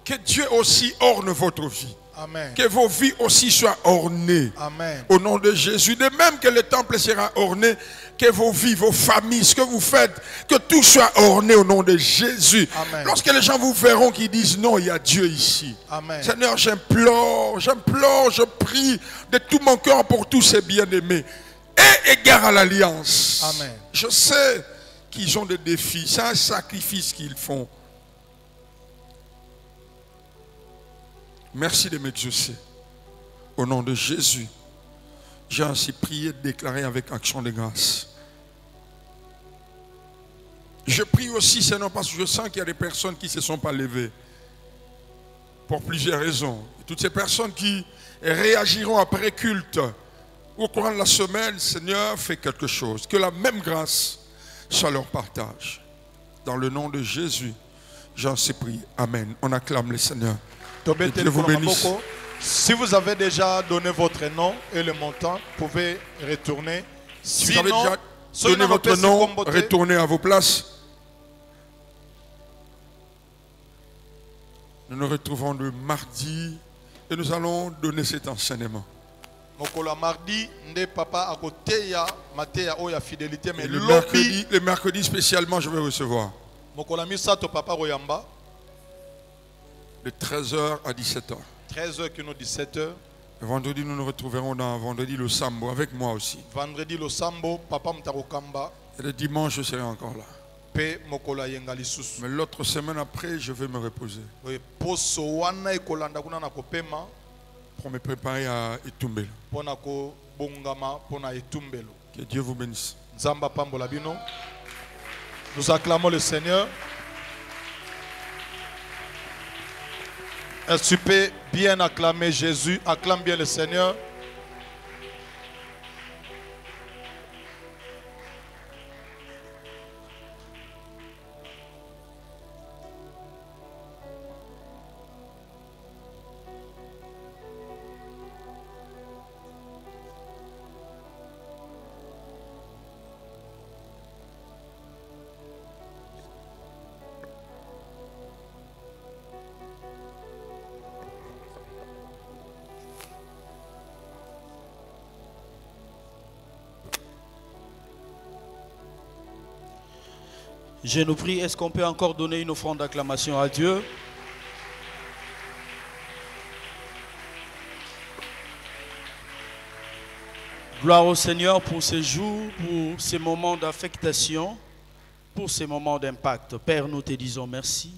que Dieu aussi orne votre vie. Amen. Que vos vies aussi soient ornées. Amen. Au nom de Jésus. De même que le temple sera orné, que vos vies, vos familles, ce que vous faites, que tout soit orné au nom de Jésus. Amen. Lorsque les gens vous verront qui disent non, il y a Dieu ici. Amen. Seigneur, j'implore, je prie de tout mon cœur pour tous ces bien-aimés. Et égard à l'alliance. Amen. Je sais qu'ils ont des défis. C'est un sacrifice qu'ils font. Merci de m'exaucer. Au nom de Jésus, j'ai ainsi prié, déclaré avec action de grâce. Je prie aussi, Seigneur, parce que je sens qu'il y a des personnes qui ne se sont pas levées. Pour plusieurs raisons. Et toutes ces personnes qui réagiront après culte, au courant de la semaine, Seigneur, fais quelque chose. Que la même grâce soit leur partage. Dans le nom de Jésus, j'ai ainsi prié. Amen. On acclame le Seigneur. Dieu vous bénisse. Si vous avez déjà donné votre nom et le montant, vous pouvez retourner. Si vous avez déjà donné votre nom, retournez à vos places. Nous nous retrouvons le mardi et nous allons donner cet enseignement. Le mercredi spécialement, je vais recevoir. De 13h à 17h. 13h qui nous 17h. Vendredi, nous nous retrouverons dans Vendredi le Sambo avec moi aussi. Vendredi le Sambo, Papa Mtarokamba. Et le dimanche, je serai encore là. Mais l'autre semaine après, je vais me reposer. Pour me préparer à Itumbelo. Que Dieu vous bénisse. Nous acclamons le Seigneur. Est-ce que tu peux bien acclamer Jésus? Acclame bien le Seigneur. Je nous prie, est-ce qu'on peut encore donner une offrande d'acclamation à Dieu? Gloire au Seigneur pour ces jours, pour ces moments d'affectation, pour ces moments d'impact. Père, nous te disons merci.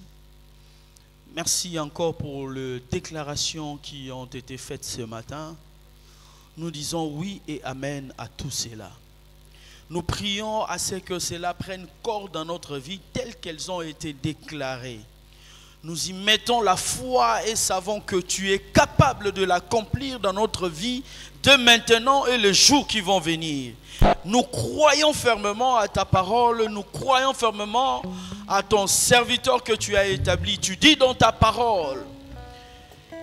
Merci encore pour les déclarations qui ont été faites ce matin. Nous disons oui et amen à tout cela. Nous prions à ce que cela prenne corps dans notre vie telles qu'elles ont été déclarées. Nous y mettons la foi et savons que tu es capable de l'accomplir dans notre vie de maintenant et les jours qui vont venir. Nous croyons fermement à ta parole, nous croyons fermement à ton serviteur que tu as établi. Tu dis dans ta parole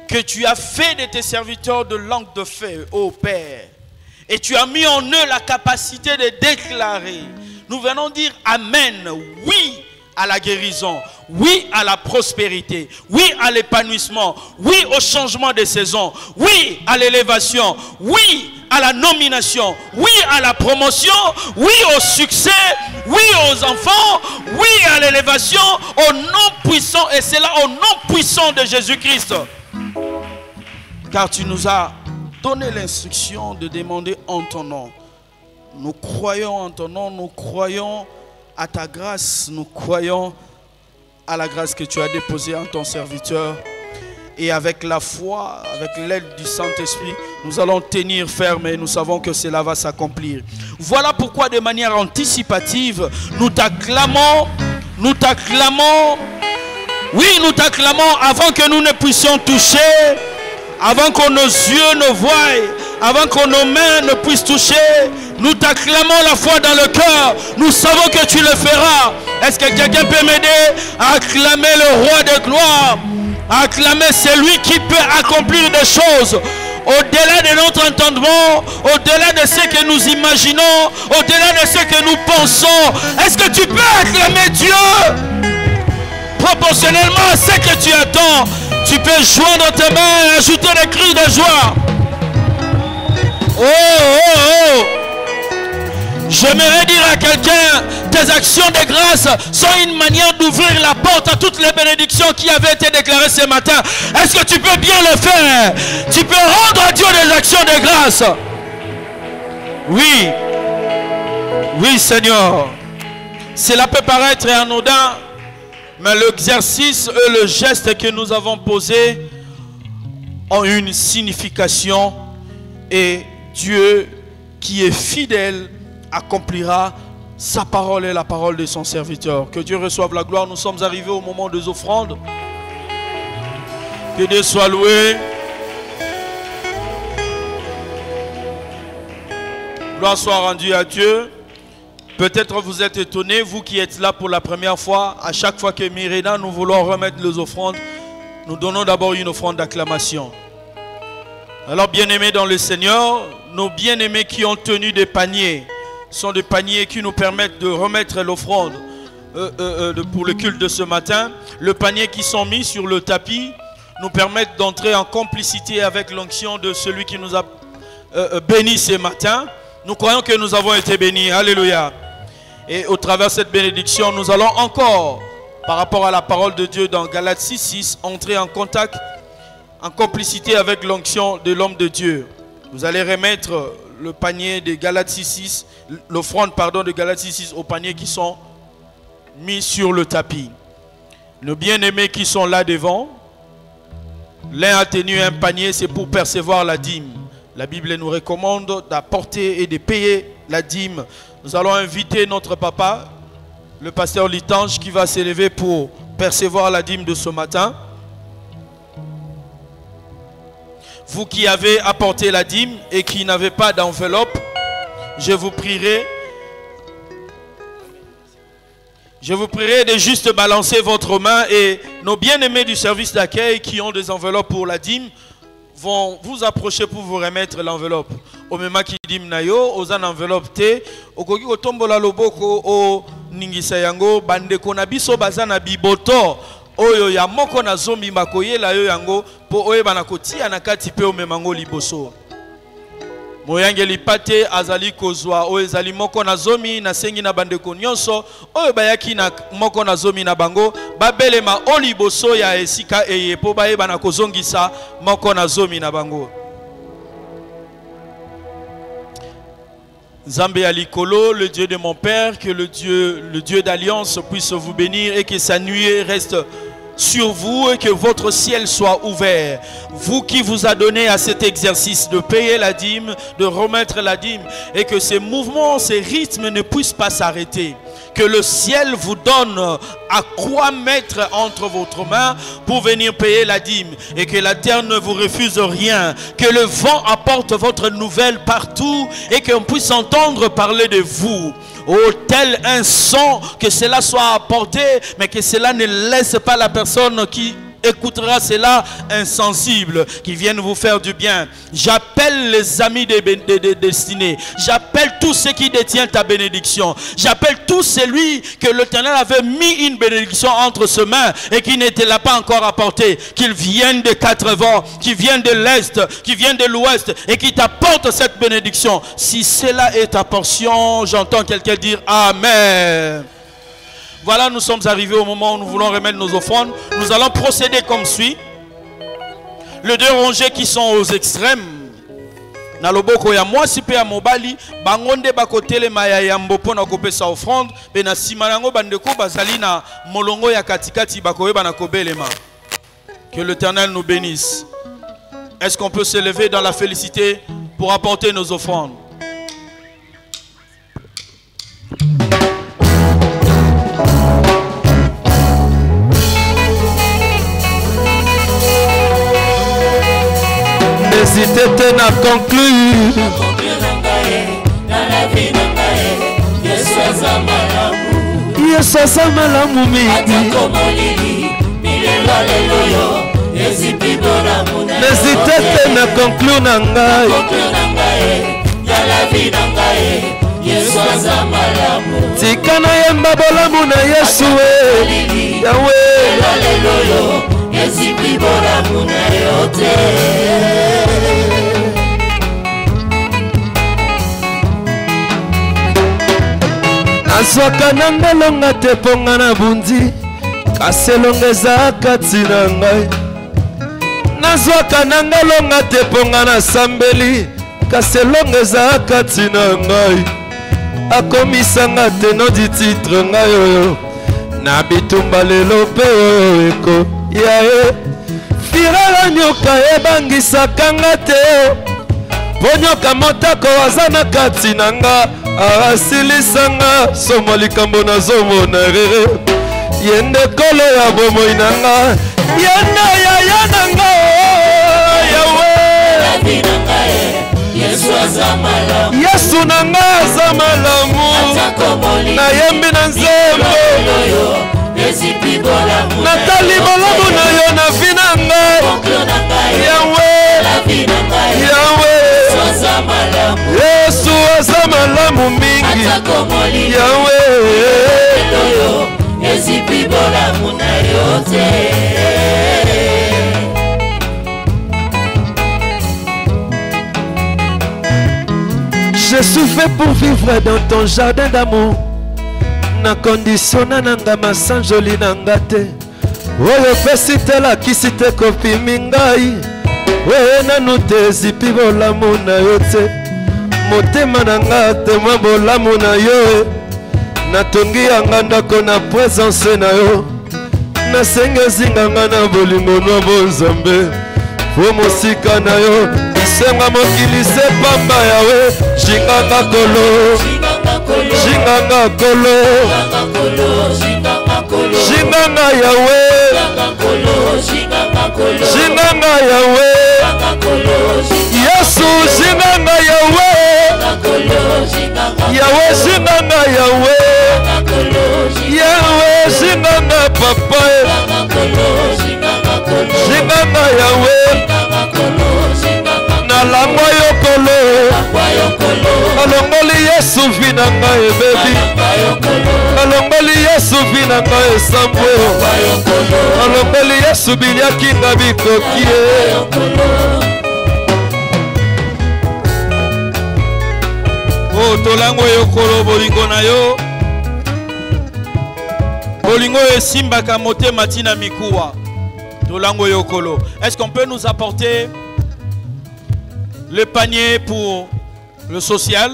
que tu as fait de tes serviteurs de langue de feu, ô Père. Et tu as mis en eux la capacité de déclarer. Nous venons dire Amen, oui à la guérison, oui à la prospérité, oui à l'épanouissement, oui au changement de saison, oui à l'élévation, oui à la nomination, oui à la promotion, oui au succès, oui aux enfants, oui à l'élévation, au nom puissant, et c'est là au nom puissant de Jésus-Christ. Car tu nous as donné l'instruction de demander en ton nom. Nous croyons en ton nom, nous croyons à ta grâce, nous croyons à la grâce que tu as déposée en ton serviteur. Et avec la foi, avec l'aide du Saint-Esprit, nous allons tenir ferme et nous savons que cela va s'accomplir. Voilà pourquoi de manière anticipative, nous t'acclamons, oui, nous t'acclamons avant que nous ne puissions toucher, avant que nos yeux ne voient, avant que nos mains ne puissent toucher. Nous t'acclamons la foi dans le cœur. Nous savons que tu le feras. Est-ce que quelqu'un peut m'aider à acclamer le roi de gloire, à acclamer celui qui peut accomplir des choses au-delà de notre entendement, au-delà de ce que nous imaginons, au-delà de ce que nous pensons? Est-ce que tu peux acclamer Dieu proportionnellement à ce que tu attends? Tu peux joindre tes mains et ajouter des cris de joie. Oh, oh, oh. J'aimerais dire à quelqu'un, tes actions de grâce sont une manière d'ouvrir la porte à toutes les bénédictions qui avaient été déclarées ce matin. Est-ce que tu peux bien le faire? Tu peux rendre à Dieu des actions de grâce. Oui. Oui, Seigneur. Cela peut paraître anodin, mais l'exercice et le geste que nous avons posé ont une signification, et Dieu qui est fidèle accomplira sa parole et la parole de son serviteur. Que Dieu reçoive la gloire. Nous sommes arrivés au moment des offrandes. Que Dieu soit loué. Gloire soit rendue à Dieu. Peut-être vous êtes étonnés, vous qui êtes là pour la première fois. À chaque fois que Myrina, nous voulons remettre les offrandes, nous donnons d'abord une offrande d'acclamation. Alors, bien-aimés dans le Seigneur, nos bien-aimés qui ont tenu des paniers sont des paniers qui nous permettent de remettre l'offrande pour le culte de ce matin. Le panier qui sont mis sur le tapis nous permettent d'entrer en complicité avec l'onction de celui qui nous a bénis ce matin. Nous croyons que nous avons été bénis. Alléluia. Et au travers de cette bénédiction, nous allons encore, par rapport à la parole de Dieu dans Galates 6:6, entrer en contact, en complicité avec l'onction de l'homme de Dieu. Vous allez remettre le panier de Galates 6:6, l'offrande de Galates 6:6 au panier qui sont mis sur le tapis. Nos bien-aimés qui sont là devant, l'un a tenu un panier, c'est pour percevoir la dîme. La Bible nous recommande d'apporter et de payer la dîme. Nous allons inviter notre papa, le pasteur Litange, qui va s'élever pour percevoir la dîme de ce matin. Vous qui avez apporté la dîme et qui n'avez pas d'enveloppe, je vous prierai de juste balancer votre main, et nos bien-aimés du service d'accueil qui ont des enveloppes pour la dîme vont vous approcher pour vous remettre l'enveloppe. Au même qui dîme nayo, aux en enveloppe te, au kogi ko tombola loboko o ningisa yango bande kona biso bazana biboto. Oyo ya moko na zombi makoyela yo yango po oye banakotia na kati pe o memango liboso. Moyangeli pate azali kozwa oyo ezali moko na zomi na sengi na bandeko nyonso oyo bayaki na moko na zomi na bango babelema o liboso ya esika eye po bayeba na kozongisa moko na zomi na bango. Nzambe ya likolo, le Dieu de mon Père, que le Dieu d'alliance puisse vous bénir et que sa nuée reste sur vous et que votre ciel soit ouvert. Vous qui vous a donné à cet exercice de payer la dîme, de remettre la dîme, et que ces mouvements, ces rythmes ne puissent pas s'arrêter. Que le ciel vous donne à quoi mettre entre votre main pour venir payer la dîme, et que la terre ne vous refuse rien. Que le vent apporte votre nouvelle partout et qu'on puisse entendre parler de vous. Oh, tel un son, que cela soit apporté, mais que cela ne laisse pas la personne qui écoutera cela insensible, qui viennent vous faire du bien. J'appelle les amis de destinée. J'appelle tous ceux qui détiennent ta bénédiction. J'appelle tout celui que l'Éternel avait mis une bénédiction entre ses mains et qui n'était là pas encore apporté. Qu'ils viennent des quatre vents, qui viennent de l'Est, qui viennent de l'Ouest et qui t'apportent cette bénédiction. Si cela est ta portion, j'entends quelqu'un dire Amen. Voilà, nous sommes arrivés au moment où nous voulons remettre nos offrandes. Nous allons procéder comme suit. Les deux rangées qui sont aux extrêmes, na loboko ya mwasi pe ya mobali bangonde bakotelema ya yambo pona kopesa offrande pe na sima nango bandeko bazali na molongo ya katikati bakoyeba na kobelema. Que l'Éternel nous bénisse. Est-ce qu'on peut se lever dans la félicité pour apporter nos offrandes? N'hésitez pas à conclure. Yesu azamalamu mingi. N'hésitez pas à conclure na ngai. Tika na yemba bolamu na Yesu Yahweh. Nazwaka na ngelonga te ponga na bundi kasi elonga eza kati na ngai. Nazwaka na ngelonga te ponga na sambeli kasi elonga eza kati na ngai. Akomisanga te no di titre ngai oyo na bitumba lelo pe oyo eko yae firala nyoka ebangisaka nga te po nyoka motako aza na kati na nga arasilisanga somo likambo nazomona rere ye nde kolo ya bomoi na nga ye nde yaya na nga Yawe Yesu na nga aza malamu nayembi na nzembo natali bolamu na yo na vi na ngai Yawe Yawe Yesu aza malamu mingi Yawe Je suis fait pour vivre dans ton jardin d'amour. Na condition nanga masanjoli nanga te. Oyo pesi telakisi te kopimi ngai. Oyo nanu te ezipi bolamu na yo te. Motema nanga tema bolamu na yo. Natongi yanga ndako na presence na yo. Nasengi ezinganga na bolingo na bonzambe. Po mosika na yo isenga mokili se pamba yawe. Jinganga kolo Jinganga kolo Jinganga yawe Jinganga yawe Yesu jinganga yawe Yawe jinganga yawe Yawe jinganga papa Jinganga yawe Nalangwa yokolo Alongoli Yesu vinanga ebebi Alongoli Yesu vinanga esambwe Alongoli Yesu binyaki nga bikokie O tolangwa yokolo bolingo na yo Bolingo esimbaka motema tina mikuwa Tolangwa yokolo. Est-ce qu'on peut nous apporter le panier pour le social?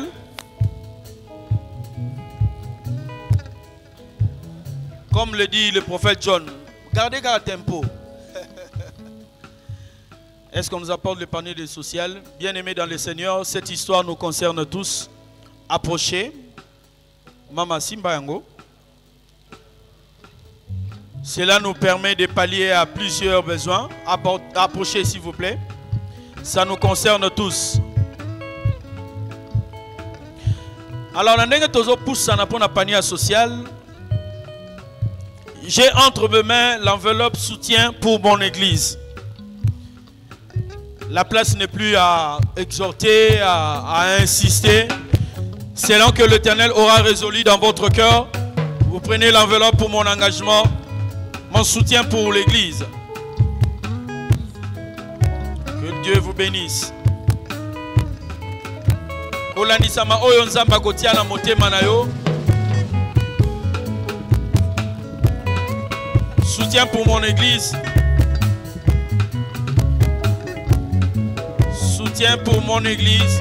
Comme le dit le prophète John, gardez qu'à tempo. Est-ce qu'on nous apporte le panier du social? Bien-aimés dans le Seigneur, cette histoire nous concerne tous. Approchez. Mama Simbayango. Cela nous permet de pallier à plusieurs besoins. Approchez s'il vous plaît. Ça nous concerne tous. Alors, j'ai entre mes mains l'enveloppe soutien pour mon église. La place n'est plus à exhorter, à insister. Selon que l'Éternel aura résolu dans votre cœur, vous prenez l'enveloppe pour mon engagement, mon soutien pour l'église. Que Dieu vous bénisse. Olanisama oyo nzamba kotia na motema na yo. Soutien pour mon église. Soutien pour mon église.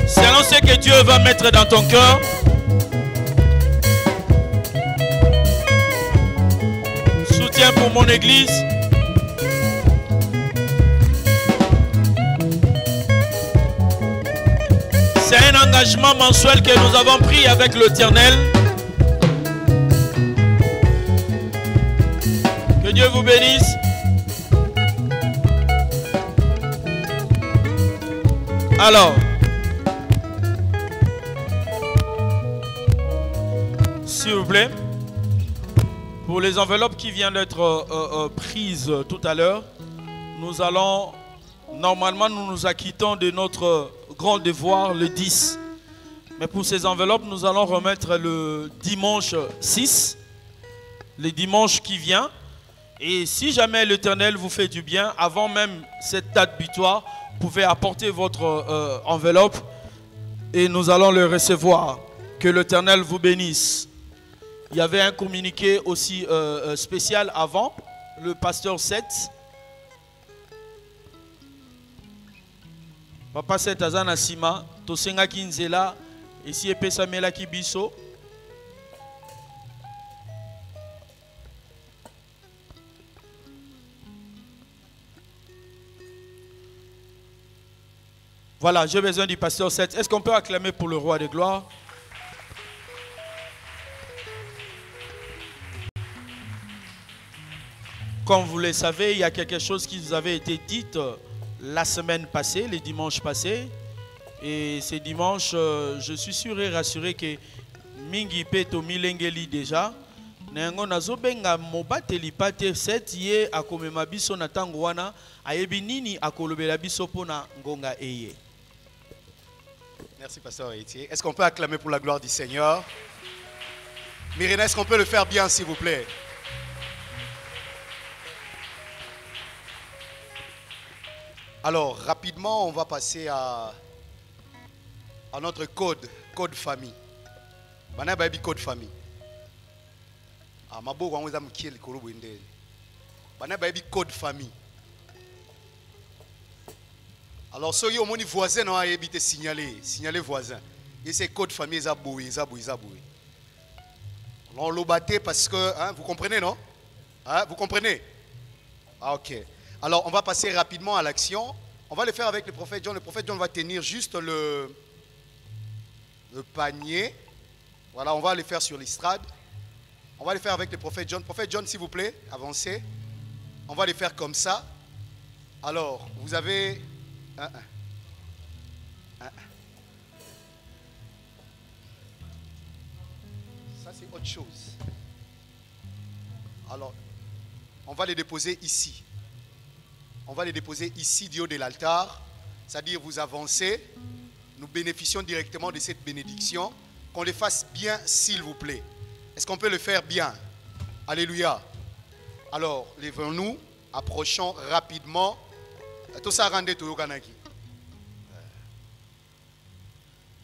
Selon ce que Dieu va mettre dans ton cœur. Soutien pour mon église. C'est un engagement mensuel que nous avons pris avec l'Éternel. Que Dieu vous bénisse. Alors, s'il vous plaît, pour les enveloppes qui viennent d'être prises tout à l'heure, nous allons, normalement nous nous acquittons de notre grand devoir le 10. Mais pour ces enveloppes, nous allons remettre le dimanche 6, le dimanche qui vient. Et si jamais l'Éternel vous fait du bien, avant même cette date butoir, vous pouvez apporter votre enveloppe et nous allons le recevoir. Que l'Éternel vous bénisse. Il y avait un communiqué aussi spécial avant, le pasteur 7. Papa 7 Azana Sima, Tosenga Kinzela, ici et Pesamela Kibiso. Voilà, j'ai besoin du pasteur 7. Est-ce qu'on peut acclamer pour le roi de gloire? Comme vous le savez, il y a quelque chose qui vous avait été dit la semaine passée, le dimanche passé. Et ce dimanche, je suis sûr et rassuré que Mingi Peto Milengeli déjà. Nengo nazobenga mobateli pate set ye akomema biso na tango wana ayebi nini akolobela biso pona ngonga eye. Merci pasteur Héritier. Est-ce qu'on peut acclamer pour la gloire du Seigneur? Myrina, est-ce qu'on peut le faire bien s'il vous plaît? Alors, rapidement, on va passer à notre code famille. Bana baby code famille. Ah, mabo kwa mweza mkieli kurubu indeli. Bana baby code famille. Alors, ceux qui ont mon voisin ont habité signaler voisin. Et c'est code famille zaboué. On l'a batté parce que, hein, vous comprenez, non? Hein, vous comprenez? Ah, ok. Alors, on va passer rapidement à l'action. On va le faire avec le prophète John. Le prophète John va tenir juste le panier. Voilà, on va le faire sur l'estrade. On va le faire avec le prophète John. Prophète John, s'il vous plaît, avancez. On va le faire comme ça. Alors, vous avez... Ça, c'est autre chose. Alors, on va les déposer ici. On va les déposer ici du haut de l'altar. C'est-à-dire, vous avancez. Nous bénéficions directement de cette bénédiction. Qu'on les fasse bien, s'il vous plaît. Est-ce qu'on peut le faire bien? Alléluia. Alors, levons-nous. Approchons rapidement. Tout ça rende tout yokanaki.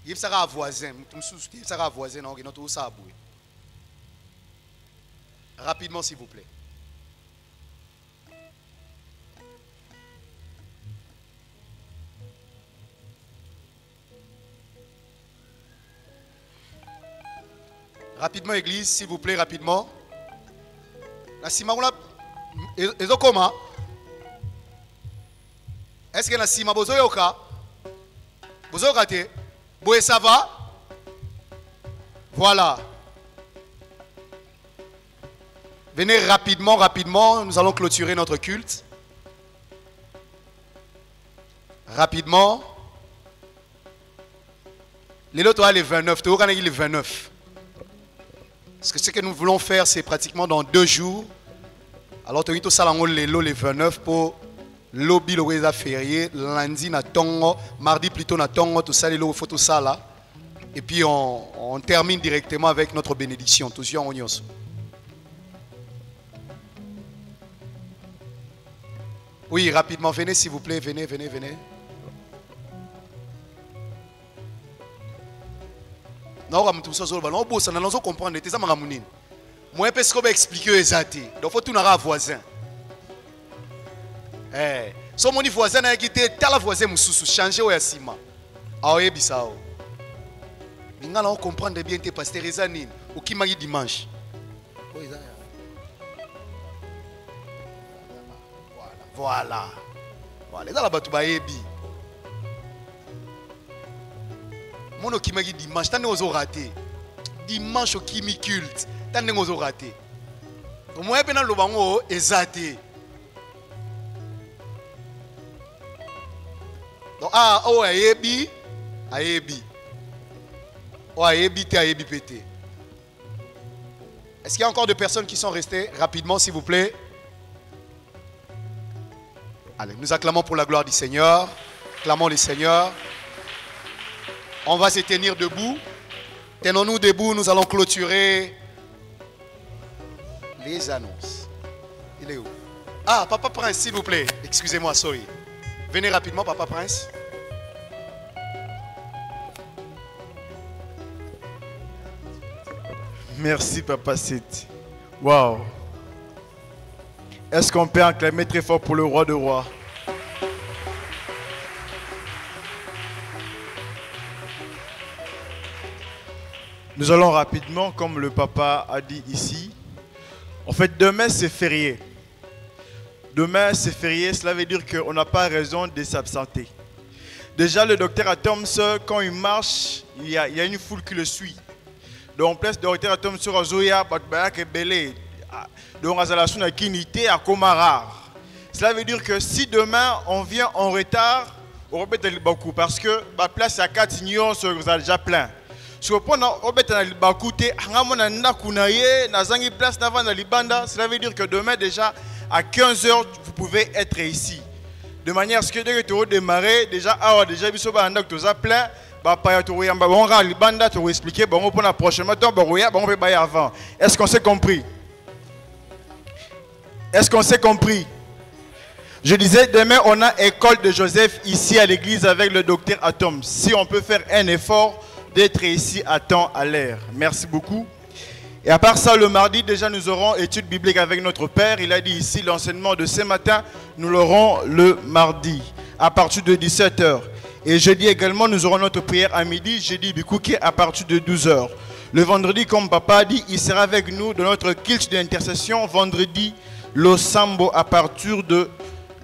Il sera voisin. Il sera voisin. Rapidement, s'il vous plaît. Rapidement, église, s'il vous plaît, rapidement. La simaoula, ezokoma. Est-ce que la sima bozoyoka? Bozokate? Boé, ça va? Voilà. Venez rapidement, nous allons clôturer notre culte. Rapidement. Les lots, les 29. Tu vois, les 29. Parce que ce que nous voulons faire, c'est pratiquement dans 2 jours. Alors, tu as tout ça les 29 pour lobby le férié, lundi na tongo, mardi plutôt na tongo, tout ça les lots, tout ça là. Et puis on termine directement avec notre bénédiction. Tous en union. Oui, rapidement, venez s'il vous plaît, venez. Non, on comprendre. Moi, parce qu'on va expliquer les athées. Donc, il faut tout n'aura voisin. Eh, si mon voisin a quitté, tel voisin m'a changé au yassima. Ah oui, bisao. Ninga là on comprend bien tes pasteurs ezanine. Ou qui m'a dimanche. Voilà. Voilà. Là batu ba yebi. Mon qui m'a dimanche, t'as n'oso raté. Dimanche au kimi culte, t'as n'oso raté. Moi pendant le bango ezaté. Donc oh ayebi, ayebi. Oh ayebi te ayebi pété. Est-ce qu'il y a encore des personnes qui sont restées? Rapidement s'il vous plaît. Allez, nous acclamons pour la gloire du Seigneur. Clamons le Seigneur. On va se tenir debout. Tenons-nous debout, nous allons clôturer les annonces. Il est où? Ah, Papa Prince, s'il vous plaît. Excusez-moi, sorry. Venez rapidement, Papa Prince. Merci, Papa Seth. Waouh. Est-ce qu'on peut acclamer très fort pour le roi de rois? Nous allons rapidement, comme le papa a dit ici. En fait, demain, c'est férié. Demain, c'est férié, cela veut dire qu'on n'a pas raison de s'absenter. Déjà, le docteur Atoms, quand il marche, il y a une foule qui le suit. Donc, en place, le docteur Atoms sur Azoya, Batbayak et Belé. Donc, Azalasuna Kinité à Komara. Cela veut dire que si demain, on vient en retard, on remet beaucoup. Parce que la place à 4 millions, c'est déjà plein. Cela veut dire que demain déjà à 15h vous pouvez être ici. De manière à ce que dès que tu redémarrer, déjà déjà biso ba ndak toza plein ba pa to yamba on ra libanda to expliquer bon pour la prochaine temps bon on peut bailler avant. Est-ce qu'on s'est compris? Est-ce qu'on s'est compris? Je disais demain on a école de Joseph ici à l'église avec le docteur Atom. Si on peut faire un effort d'être ici à temps à l'heure. Merci beaucoup. Et à part ça, le mardi, déjà, nous aurons études bibliques avec notre Père. Il a dit ici, l'enseignement de ce matin, nous l'aurons le mardi, à partir de 17h. Et jeudi également, nous aurons notre prière à midi, jeudi Bikouké, à partir de 12h. Le vendredi, comme papa a dit, il sera avec nous dans notre culte d'intercession, vendredi, le sambo, à partir de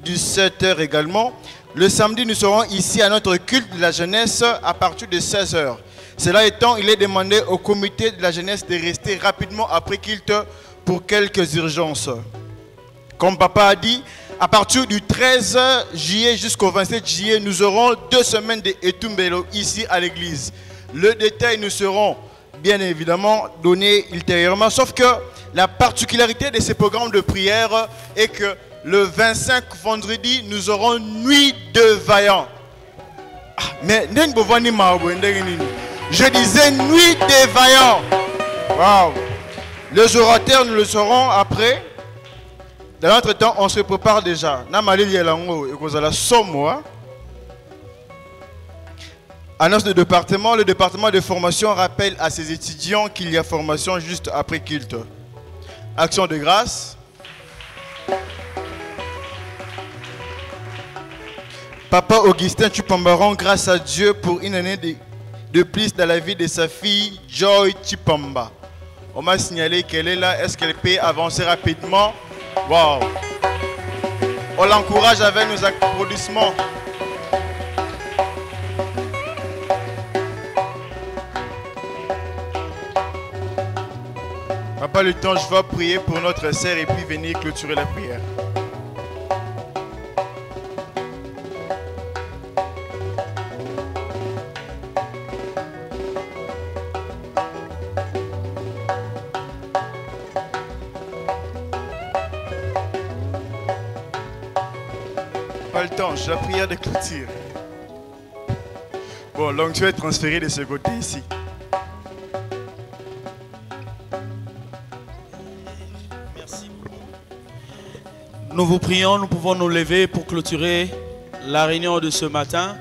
17h également. Le samedi, nous serons ici à notre culte de la jeunesse, à partir de 16h. Cela étant, il est demandé au comité de la jeunesse de rester rapidement après culte pour quelques urgences. Comme papa a dit, à partir du 13 juillet jusqu'au 27 juillet, nous aurons 2 semaines d'Etumbelo ici à l'église. Le détail nous seront bien évidemment donnés ultérieurement, sauf que la particularité de ces programmes de prière est que le 25 vendredi, nous aurons nuit de vaillants. Mais je disais nuit des vaillants. Wow. Les orateurs, nous le saurons après. Dans notre temps, on se prépare déjà. Annonce de département. Le département de formation rappelle à ses étudiants qu'il y a formation juste après culte. Action de grâce. Papa Augustin Chupambaron, grâce à Dieu pour une année de plus dans la vie de sa fille Joy Chipamba. On m'a signalé qu'elle est là. Est-ce qu'elle peut avancer rapidement? Wow. On l'encourage avec nos applaudissements. Papa, le temps, je vais prier pour notre sœur et puis venir clôturer la prière. La prière de clôture. Bon, l'onction est transférée de ce côté ici. Merci beaucoup. Nous vous prions, nous pouvons nous lever pour clôturer la réunion de ce matin.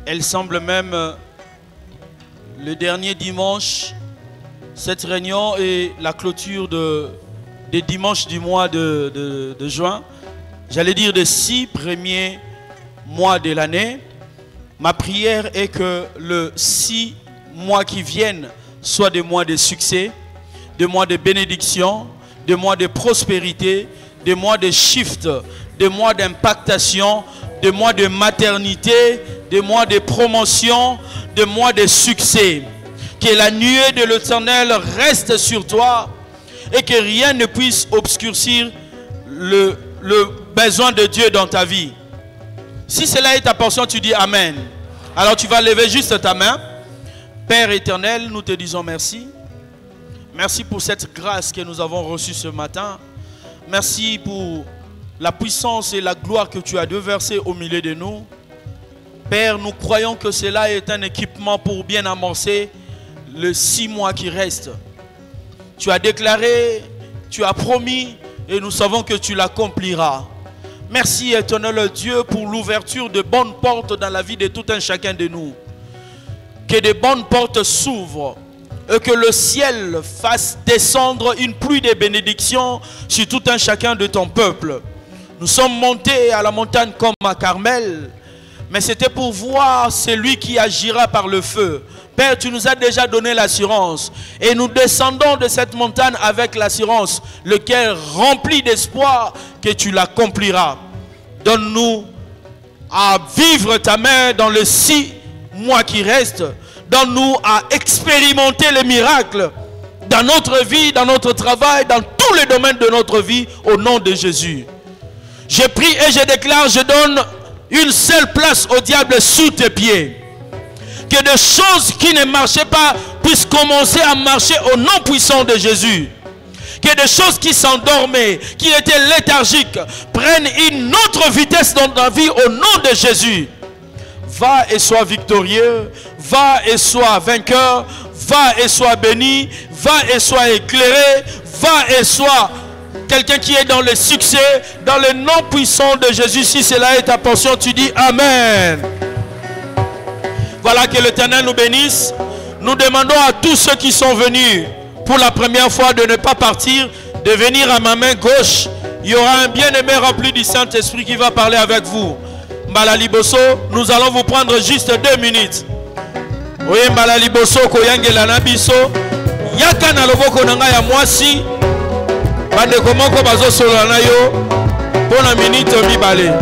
Elle semble même le dernier dimanche Cette réunion est la clôture des dimanches du mois de juin. J'allais dire des 6 premiers mois de l'année. Ma prière est que les 6 mois qui viennent soient des mois de succès, des mois de bénédiction, des mois de prospérité, des mois de shift, des mois d'impactation, des mois de maternité, des mois de promotion, des mois de succès. Que la nuée de l'Éternel reste sur toi et que rien ne puisse obscurcir le besoin de Dieu dans ta vie. Si cela est ta portion, tu dis Amen. Alors tu vas lever juste ta main. Père éternel, nous te disons merci. Merci pour cette grâce que nous avons reçue ce matin. Merci pour la puissance et la gloire que tu as déversée au milieu de nous. Père, nous croyons que cela est un équipement pour bien amorcer les 6 mois qui restent. Tu as déclaré, tu as promis et nous savons que tu l'accompliras. Merci éternel Dieu pour l'ouverture de bonnes portes dans la vie de tout un chacun de nous. Que de bonnes portes s'ouvrent et que le ciel fasse descendre une pluie de bénédictions sur tout un chacun de ton peuple. Nous sommes montés à la montagne comme à Carmel, mais c'était pour voir celui qui agira par le feu. Père, tu nous as déjà donné l'assurance et nous descendons de cette montagne avec l'assurance, lequel rempli d'espoir que tu l'accompliras. Donne-nous à vivre ta main dans les 6 mois qui restent. Donne-nous à expérimenter les miracles dans notre vie, dans notre travail, dans tous les domaines de notre vie, au nom de Jésus. Je prie et je déclare, je donne une seule place au diable sous tes pieds. Que des choses qui ne marchaient pas puissent commencer à marcher au nom puissant de Jésus. Que des choses qui s'endormaient, qui étaient léthargiques, prennent une autre vitesse dans ta vie au nom de Jésus. Va et sois victorieux, va et sois vainqueur, va et sois béni, va et sois éclairé, va et sois quelqu'un qui est dans le succès, dans le nom puissant de Jésus. Si cela est ta portion, tu dis Amen. Voilà, que l'Éternel nous bénisse. Nous demandons à tous ceux qui sont venus pour la première fois de ne pas partir, de venir à ma main gauche. Il y aura un bien-aimé rempli du Saint-Esprit qui va parler avec vous. Mbalali Bosso, nous allons vous prendre juste 2 minutes. Oui, Mbalali Bosso, koyangela na biso. Yaka na loboko nanga ya mwasi. Bande komoko bazo solo na yo. Pour la minute mibale.